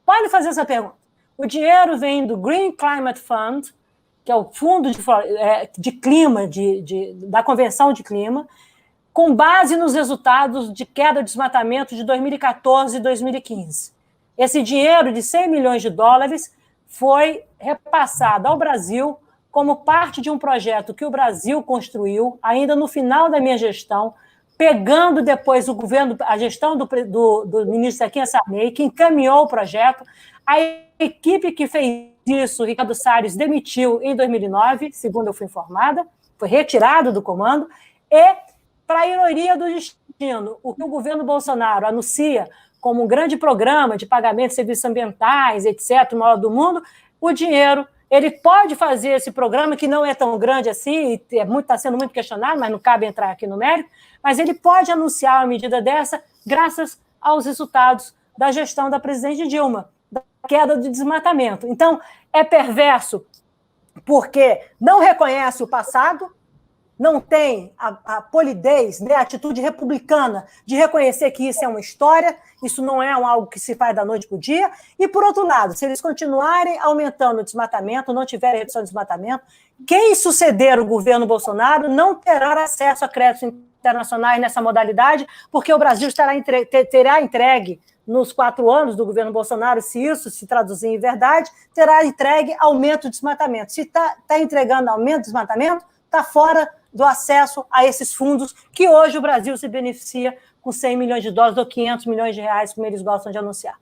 D: Pode fazer essa pergunta. O dinheiro vem do Green Climate Fund, que é o fundo de clima, da Convenção de Clima, com base nos resultados de queda de desmatamento de 2014 e 2015. Esse dinheiro de 100 milhões de dólares foi repassado ao Brasil como parte de um projeto que o Brasil construiu, ainda no final da minha gestão, pegando depois a gestão do ministro Zequinha Sarney, que encaminhou o projeto. A equipe que fez isso, Ricardo Salles, demitiu em 2009, segundo eu fui informada, foi retirado do comando, e, para a ironia do destino, o que o governo Bolsonaro anuncia como um grande programa de pagamento de serviços ambientais, etc., o maior do mundo, o dinheiro Ele pode fazer esse programa, que não é tão grande assim, está sendo muito questionado, mas não cabe entrar aqui no mérito, mas ele pode anunciar uma medida dessa graças aos resultados da gestão da presidente Dilma, da queda do desmatamento. Então, é perverso porque não reconhece o passado, não tem a polidez, né, a atitude republicana de reconhecer que isso é uma história, isso não é algo que se faz da noite para o dia, e, por outro lado, se eles continuarem aumentando o desmatamento, não tiverem redução de desmatamento, quem suceder o governo Bolsonaro não terá acesso a créditos internacionais nessa modalidade, porque o Brasil terá entregue, nos 4 anos do governo Bolsonaro, se isso se traduzir em verdade, terá entregue aumento de desmatamento. Se está entregando aumento de desmatamento, está fora do acesso a esses fundos que hoje o Brasil se beneficia com 100 milhões de dólares ou 500 milhões de reais, como eles gostam de anunciar.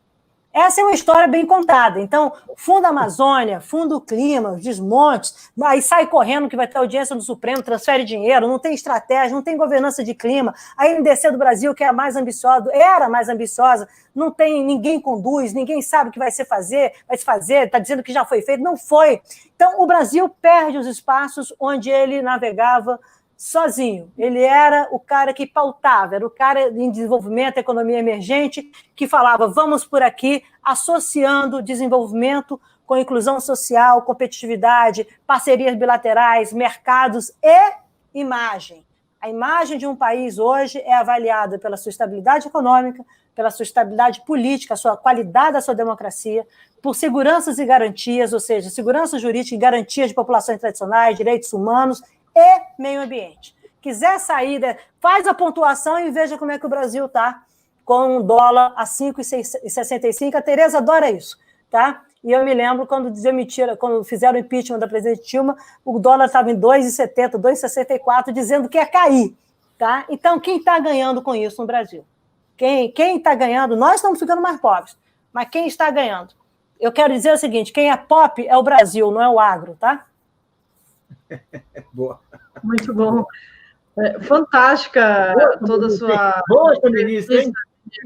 D: Essa é uma história bem contada. Então, Fundo Amazônia, Fundo Clima, os desmontes, aí sai correndo que vai ter audiência do Supremo, transfere dinheiro, não tem estratégia, não tem governança de clima. A NDC do Brasil, que é a mais ambiciosa, era a mais ambiciosa, não tem, ninguém conduz, ninguém sabe o que vai se fazer, está dizendo que já foi feito, não foi. Então, o Brasil perde os espaços onde ele navegava sozinho. Ele era o cara que pautava, era o cara em desenvolvimento, economia emergente, que falava, vamos por aqui, associando desenvolvimento com inclusão social, competitividade, parcerias bilaterais, mercados e imagem. A imagem de um país hoje é avaliada pela sua estabilidade econômica, pela sua estabilidade política, a sua qualidade da sua democracia, por seguranças e garantias, ou seja, segurança jurídica e garantias de populações tradicionais, direitos humanos e meio ambiente. Quiser sair, faz a pontuação e veja como é que o Brasil está com um dólar a 5,65. A Tereza adora isso, tá? E eu me lembro quando fizeram o impeachment da presidente Dilma, o dólar estava em 2,70, 2,64, dizendo que ia cair, tá? Então, quem está ganhando com isso no Brasil? Quem está ganhando? Nós estamos ficando mais pobres, mas quem está ganhando? Eu quero dizer o seguinte, quem é pop é o Brasil, não é o agro, tá?
B: Boa.
A: Muito bom. Fantástica toda a sua...
B: Boa, ministra, hein?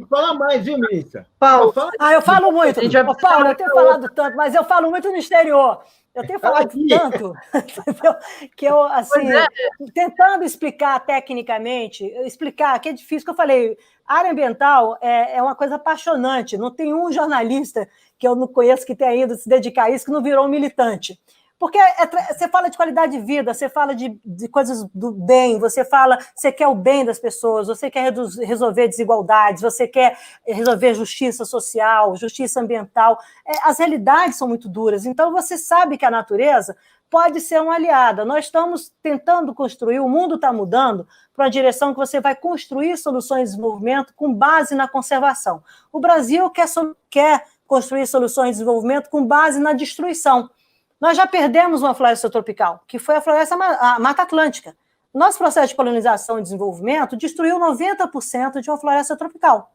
B: Fala mais, viu, ministra?
A: Paulo.
D: Eu falo muito. Paulo, eu tenho falado tanto, mas eu falo muito no exterior. Eu tenho falado tanto que eu, assim, tentando explicar tecnicamente, que é difícil, que eu falei, área ambiental é uma coisa apaixonante. Não tem um jornalista que eu não conheço que tenha ido se dedicar a isso que não virou um militante. Porque você fala de qualidade de vida, você fala de coisas do bem, você quer o bem das pessoas, você quer resolver desigualdades, você quer resolver justiça social, justiça ambiental. As realidades são muito duras, então você sabe que a natureza pode ser uma aliada. Nós estamos tentando construir, o mundo está mudando para uma direção que você vai construir soluções de desenvolvimento com base na conservação. O Brasil quer construir soluções de desenvolvimento com base na destruição. Nós já perdemos uma floresta tropical, que foi a Mata Atlântica. Nosso processo de colonização e desenvolvimento destruiu 90% de uma floresta tropical.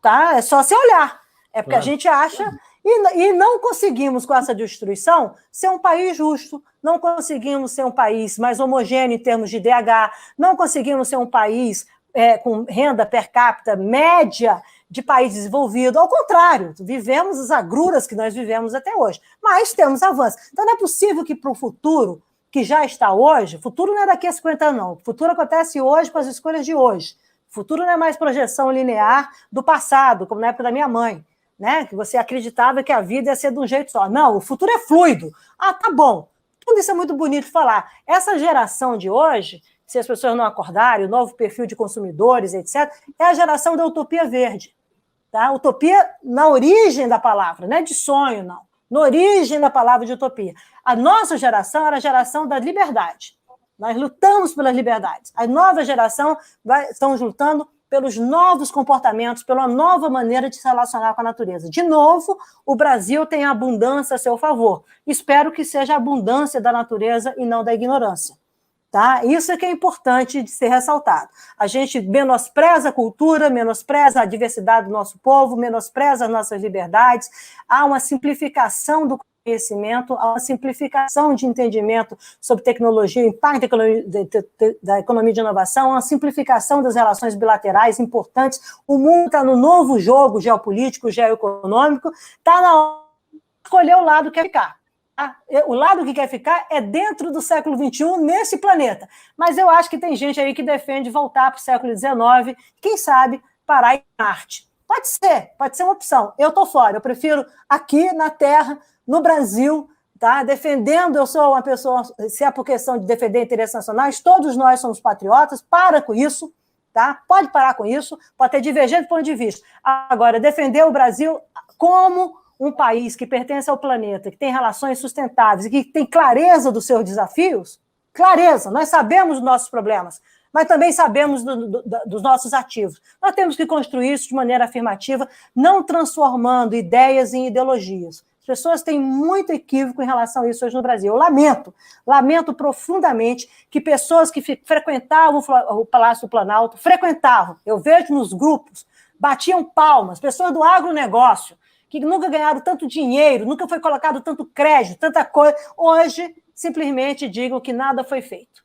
D: Tá? É só você olhar. É porque a gente acha... E não conseguimos, com essa destruição, ser um país justo, não conseguimos ser um país mais homogêneo em termos de IDH, não conseguimos ser um país com renda per capita média de país desenvolvido. Ao contrário, vivemos as agruras que nós vivemos até hoje, mas temos avanços. Então não é possível que para o futuro, que já está hoje, o futuro não é daqui a 50 anos, não. O futuro acontece hoje com as escolhas de hoje. O futuro não é mais projeção linear do passado, como na época da minha mãe, né? Que você acreditava que a vida ia ser de um jeito só. Não, o futuro é fluido. Ah, tá bom. Tudo isso é muito bonito de falar. Essa geração de hoje, se as pessoas não acordarem, o novo perfil de consumidores, etc., é a geração da utopia verde. Tá? Utopia na origem da palavra, não é de sonho, não. Na origem da palavra de utopia. A nossa geração era a geração da liberdade. Nós lutamos pelas liberdades. A nova geração estão lutando pelos novos comportamentos, pela nova maneira de se relacionar com a natureza. De novo, o Brasil tem a abundância a seu favor. Espero que seja a abundância da natureza e não da ignorância. Tá? Isso é que é importante de ser ressaltado. A gente menospreza a cultura, menospreza a diversidade do nosso povo, menospreza as nossas liberdades. Há uma simplificação do conhecimento, há uma simplificação de entendimento sobre tecnologia, o impacto da economia de inovação, uma simplificação das relações bilaterais importantes. O mundo está no novo jogo geopolítico, geoeconômico, está na hora de escolher o lado que quer ficar. O lado que quer ficar é dentro do século XXI, nesse planeta. Mas eu acho que tem gente aí que defende voltar para o século XIX, quem sabe parar em Marte. Pode ser uma opção. Eu estou fora, eu prefiro aqui na Terra, no Brasil, tá? Defendendo, eu sou uma pessoa, se é por questão de defender interesses nacionais, todos nós somos patriotas, para com isso, tá? Pode parar com isso, pode ter divergente ponto de vista. Agora, defender o Brasil como um país que pertence ao planeta, que tem relações sustentáveis e que tem clareza dos seus desafios, clareza, nós sabemos dos nossos problemas, mas também sabemos dos nossos ativos. Nós temos que construir isso de maneira afirmativa, não transformando ideias em ideologias. As pessoas têm muito equívoco em relação a isso hoje no Brasil. Eu lamento profundamente que pessoas que frequentavam o Palácio do Planalto, eu vejo nos grupos, batiam palmas, pessoas do agronegócio, que nunca ganharam tanto dinheiro, nunca foi colocado tanto crédito, tanta coisa, hoje simplesmente digam que nada foi feito.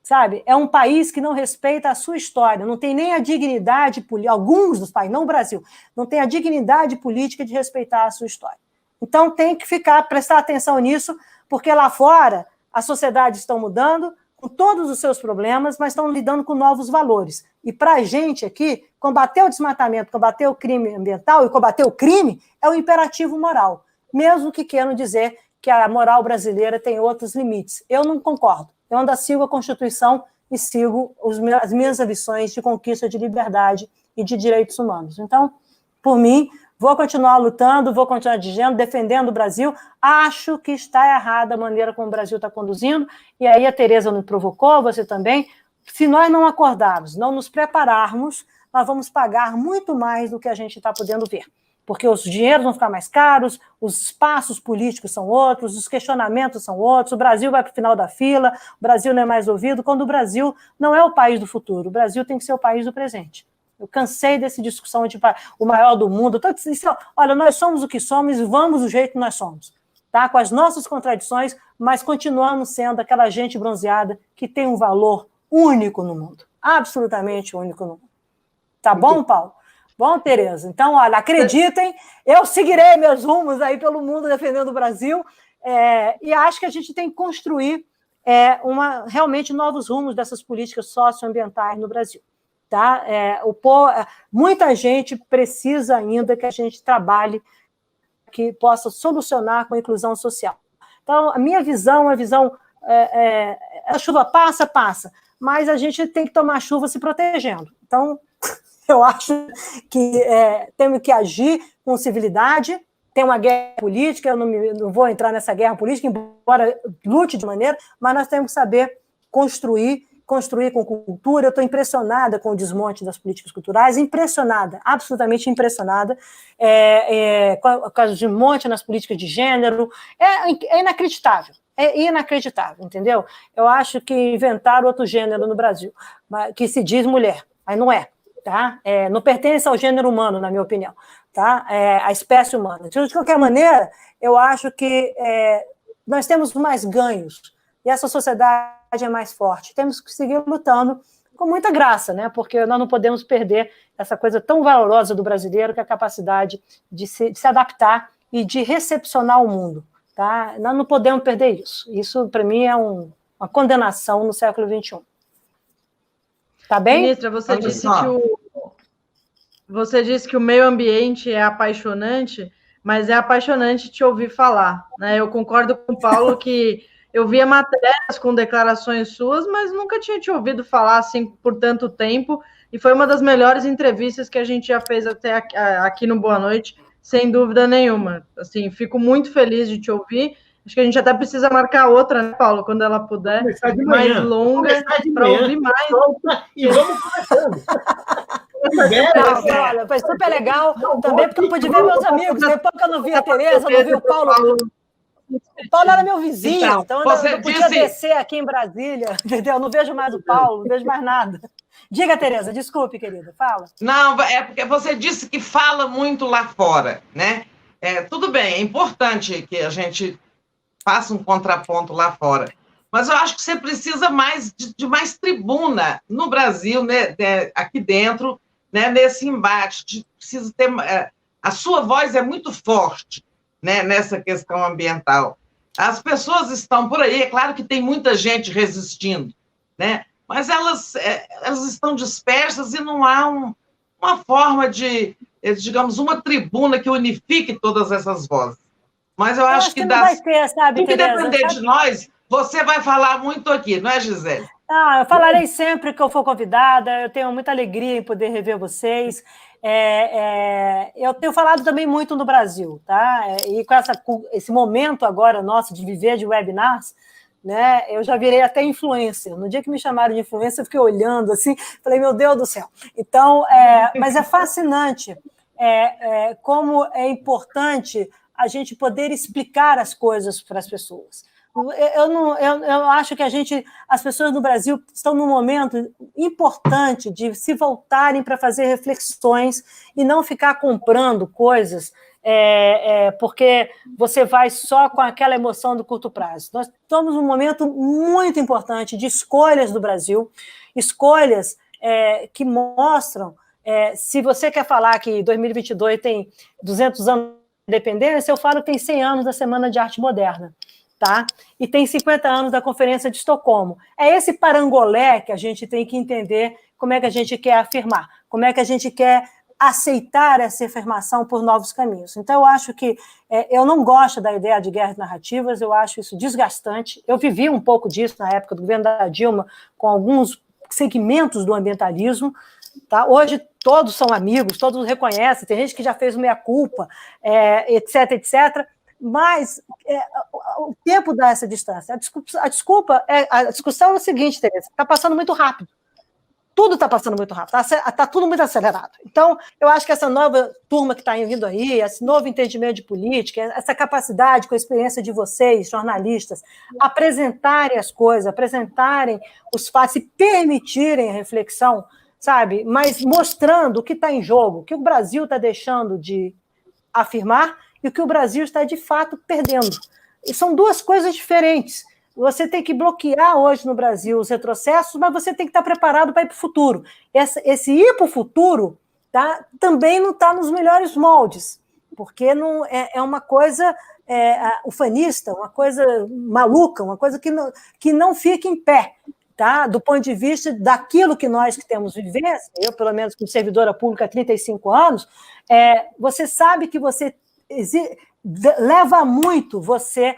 D: Sabe? É um país que não respeita a sua história, não tem nem a dignidade política, alguns dos países, não o Brasil, não tem a dignidade política de respeitar a sua história. Então tem que prestar atenção nisso, porque lá fora as sociedades estão mudando, com todos os seus problemas, mas estão lidando com novos valores. E para a gente aqui, combater o desmatamento, combater o crime ambiental e combater o crime é um imperativo moral, mesmo que queiram dizer que a moral brasileira tem outros limites. Eu não concordo. Eu ainda sigo a Constituição e sigo as minhas ambições de conquista de liberdade e de direitos humanos. Então, por mim, vou continuar lutando, vou continuar dizendo, defendendo o Brasil. Acho que está errada a maneira como o Brasil está conduzindo, e aí a Tereza me provocou, você também. Se nós não acordarmos, não nos prepararmos, nós vamos pagar muito mais do que a gente está podendo ver. Porque os dinheiros vão ficar mais caros, os espaços políticos são outros, os questionamentos são outros, o Brasil vai para o final da fila, o Brasil não é mais ouvido, quando o Brasil não é o país do futuro, o Brasil tem que ser o país do presente. Eu cansei dessa discussão de o maior do mundo. Olha, nós somos o que somos e vamos do jeito que nós somos. Tá? Com as nossas contradições, mas continuamos sendo aquela gente bronzeada que tem um valor único no mundo. Absolutamente único no mundo. Tá bom, Paulo? Bom, Tereza, então, olha, acreditem, eu seguirei meus rumos aí pelo mundo defendendo o Brasil, e acho que a gente tem que construir realmente novos rumos dessas políticas socioambientais no Brasil. Tá? Muita gente precisa ainda que a gente trabalhe, que possa solucionar com a inclusão social. Então, a minha visão é uma visão, a chuva passa, mas a gente tem que tomar chuva se protegendo. Então, eu acho que temos que agir com civilidade. Tem uma guerra política, eu não vou entrar nessa guerra política, embora lute de maneira, mas nós temos que saber construir com cultura. Eu estou impressionada com o desmonte das políticas culturais, absolutamente impressionada, com o desmonte nas políticas de gênero. É inacreditável, entendeu? Eu acho que inventaram outro gênero no Brasil, que se diz mulher, mas não é. Tá? Não pertence ao gênero humano, na minha opinião, tá? A espécie humana. De qualquer maneira, eu acho que nós temos mais ganhos e essa sociedade é mais forte. Temos que seguir lutando com muita graça, né? Porque nós não podemos perder essa coisa tão valorosa do brasileiro, que é a capacidade de se adaptar e de recepcionar o mundo. Tá? Nós não podemos perder isso. Isso, para mim, é uma condenação no século XXI. Tá bem?
A: Ministra, você disse que o meio ambiente é apaixonante, mas é apaixonante te ouvir falar, né? Eu concordo com o Paulo que eu via matérias com declarações suas, mas nunca tinha te ouvido falar assim por tanto tempo, e foi uma das melhores entrevistas que a gente já fez até aqui no Boa Noite, sem dúvida nenhuma. Assim, fico muito feliz de te ouvir. Acho que a gente até precisa marcar outra, né, Paulo, quando ela puder, mais longa, para ouvir mais.
B: E vamos começando.
D: Olha, foi super legal, também porque eu pude ver meus amigos. Depois que eu não vi a Tereza, não vi o Paulo. O Paulo era meu vizinho, então eu não podia descer aqui em Brasília, entendeu? Eu não vejo mais o Paulo, não vejo mais nada. Diga, Tereza, desculpe, querida, fala.
C: Não, é porque você disse que fala muito lá fora, né? Tudo bem, é importante que a gente faça um contraponto lá fora, mas eu acho que você precisa de mais tribuna no Brasil, né, aqui dentro, né, nesse embate. Precisa ter, a sua voz é muito forte, né, nessa questão ambiental. As pessoas estão por aí, é claro que tem muita gente resistindo, né? Mas elas estão dispersas e não há uma forma de, digamos, uma tribuna que unifique todas essas vozes. Mas eu acho que
D: não vai ter, sabe,
C: do que
D: Tereza?
C: depender de nós, você vai falar muito aqui, não é, Gisele?
D: Ah, eu falarei sempre que eu for convidada, eu tenho muita alegria em poder rever vocês. Eu tenho falado também muito no Brasil, tá? E com esse momento agora nosso de viver de webinars, né? Eu já virei até influencer. No dia que me chamaram de influencer, eu fiquei olhando assim, falei, meu Deus do céu. Então, mas é fascinante como é importante a gente poder explicar as coisas para as pessoas. Eu acho que as pessoas no Brasil estão num momento importante de se voltarem para fazer reflexões e não ficar comprando coisas porque você vai só com aquela emoção do curto prazo. Nós estamos num momento muito importante de escolhas do Brasil, escolhas que mostram, se você quer falar que 2022 tem 200 anos de independência, eu falo que tem 100 anos da Semana de Arte Moderna. Tá? E tem 50 anos da Conferência de Estocolmo. É esse parangolé que a gente tem que entender como é que a gente quer afirmar, como é que a gente quer aceitar essa afirmação por novos caminhos. Então, eu acho que eu não gosto da ideia de guerras narrativas, eu acho isso desgastante. Eu vivi um pouco disso na época do governo da Dilma, com alguns segmentos do ambientalismo. Tá? Hoje, todos são amigos, todos reconhecem, tem gente que já fez meia-culpa, etc, etc., mas o tempo dá essa distância. A discussão é o seguinte, Tereza, está passando muito rápido. Tudo está passando muito rápido, está tudo muito acelerado. Então, eu acho que essa nova turma que está vindo aí, esse novo entendimento de política, essa capacidade com a experiência de vocês, jornalistas, apresentarem as coisas, apresentarem os fatos e permitirem a reflexão, sabe? Mas mostrando o que está em jogo, o que o Brasil está deixando de afirmar e o que o Brasil está, de fato, perdendo. E são duas coisas diferentes. Você tem que bloquear hoje no Brasil os retrocessos, mas você tem que estar preparado para ir para o futuro. Esse ir para o futuro também não está nos melhores moldes, porque não, é uma coisa ufanista, uma coisa maluca, uma coisa que não fica em pé. Tá? Do ponto de vista daquilo que nós que temos vivência, eu, pelo menos, como servidora pública há 35 anos, você sabe que você leva muito você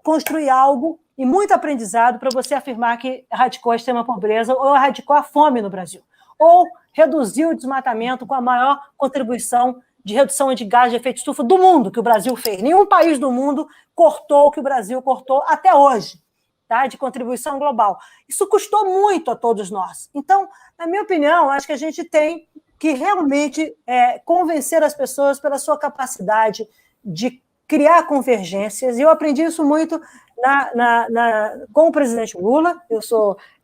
D: construir algo e muito aprendizado para você afirmar que erradicou a extrema pobreza ou erradicou a fome no Brasil, ou reduziu o desmatamento com a maior contribuição de redução de gás de efeito estufa do mundo que o Brasil fez. Nenhum país do mundo cortou o que o Brasil cortou até hoje, tá? De contribuição global. Isso custou muito a todos nós. Então, na minha opinião, acho que a gente tem que realmente convencer as pessoas pela sua capacidade de criar convergências. E eu aprendi isso muito com o presidente Lula,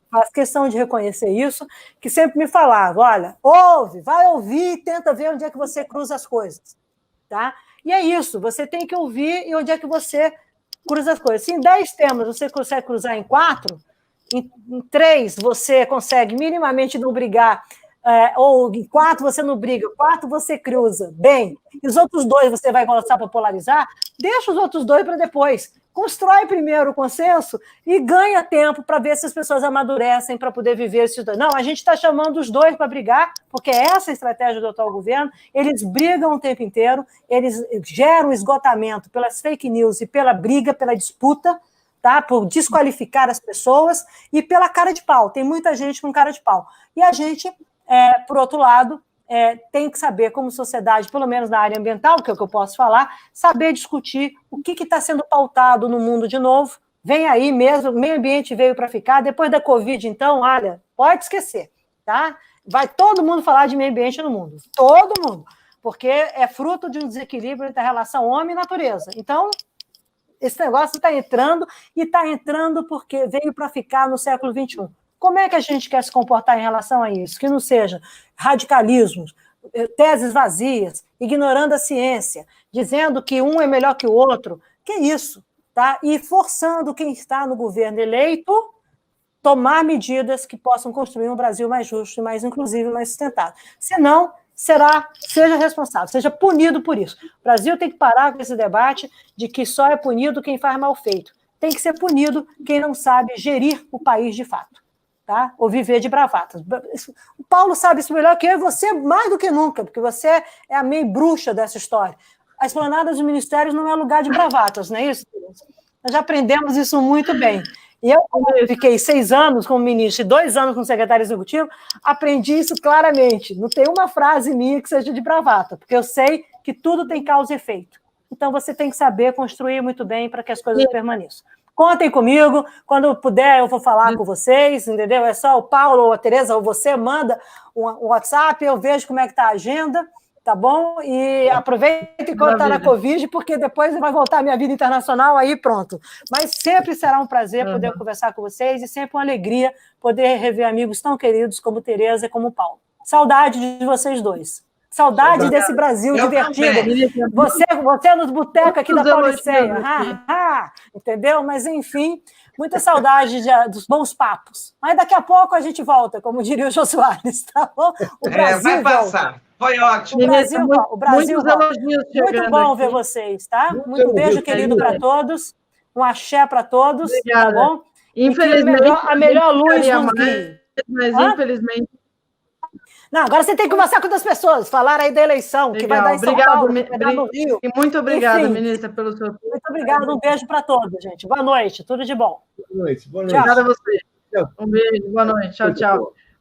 D: faço questão de reconhecer isso, que sempre me falava, olha, vai ouvir e tenta ver onde é que você cruza as coisas. Tá? E é isso, você tem que ouvir e onde é que você cruza as coisas. Se em 10 temas você consegue cruzar em 4, em 3 você consegue minimamente não brigar, ou em 4 você não briga, 4 você cruza, bem, e os outros 2 você vai começar para polarizar, deixa os outros 2 para depois. Constrói primeiro o consenso e ganha tempo para ver se as pessoas amadurecem para poder viver isso. Não, a gente está chamando os 2 para brigar, porque essa é a estratégia do atual governo. Eles brigam o tempo inteiro, eles geram esgotamento pelas fake news e pela briga, pela disputa, tá? Por desqualificar as pessoas e pela cara de pau. Tem muita gente com cara de pau. E a gente, por outro lado, tem que saber, como sociedade, pelo menos na área ambiental, que é o que eu posso falar, saber discutir o que está sendo pautado no mundo de novo. Vem aí mesmo, o meio ambiente veio para ficar. Depois da Covid, então, olha, pode esquecer, tá? Vai todo mundo falar de meio ambiente no mundo, todo mundo, porque é fruto de um desequilíbrio entre a relação homem e natureza. Então, esse negócio está entrando, e está entrando porque veio para ficar no século XXI. Como é que a gente quer se comportar em relação a isso? Que não seja radicalismos, teses vazias, ignorando a ciência, dizendo que um é melhor que o outro. Que isso? Tá? E forçando quem está no governo eleito tomar medidas que possam construir um Brasil mais justo, mais inclusivo, mais sustentável. Senão, seja responsável, seja punido por isso. O Brasil tem que parar com esse debate de que só é punido quem faz mal feito. tem que ser punido quem não sabe gerir o país de fato, tá? Ou viver de bravatas. O Paulo sabe isso melhor que eu e você mais do que nunca, porque você é a meio bruxa dessa história. A esplanada dos ministérios não é lugar de bravatas, não é isso? Nós já aprendemos isso muito bem. E eu fiquei 6 anos como ministro e 2 anos como secretário executivo, aprendi isso claramente. Não tem uma frase minha que seja de bravata, porque eu sei que tudo tem causa e efeito. Então, você tem que saber construir muito bem para que as coisas permaneçam. Contem comigo, quando puder eu vou falar com vocês, entendeu? É só o Paulo ou a Tereza ou você manda um WhatsApp, eu vejo como é que está a agenda, tá bom? E aproveita enquanto está na Covid, porque depois vai voltar a minha vida internacional, aí pronto. Mas sempre será um prazer poder conversar com vocês e sempre uma alegria poder rever amigos tão queridos como Tereza e como Paulo. Saudade de vocês dois. Saudade desse Brasil divertido. Você nos botecos aqui da Pauliceia. Entendeu? Mas, enfim, muita saudade dos bons papos. Mas daqui a pouco a gente volta, como diria o Jô Soares, tá bom? O Brasil
C: vai passar.
D: Volta.
C: Foi ótimo.
D: O Brasil volta. Muito bom ver vocês, tá? Muito beijo querido para todos. Um axé para todos. Obrigada. Tá bom?
A: Infelizmente,
D: a melhor luz nos guie.
A: Mas, infelizmente...
D: Não, agora você tem que conversar com outras pessoas, falar aí da eleição, que vai dar em São Paulo, que vai dar no Rio.
A: E muito obrigada, ministra, pelo seu tempo.
D: Muito obrigada, um beijo para todos, gente. Boa noite, tudo de bom.
B: Boa noite.
A: Obrigada a você. Um beijo, boa noite. Tchau, tchau.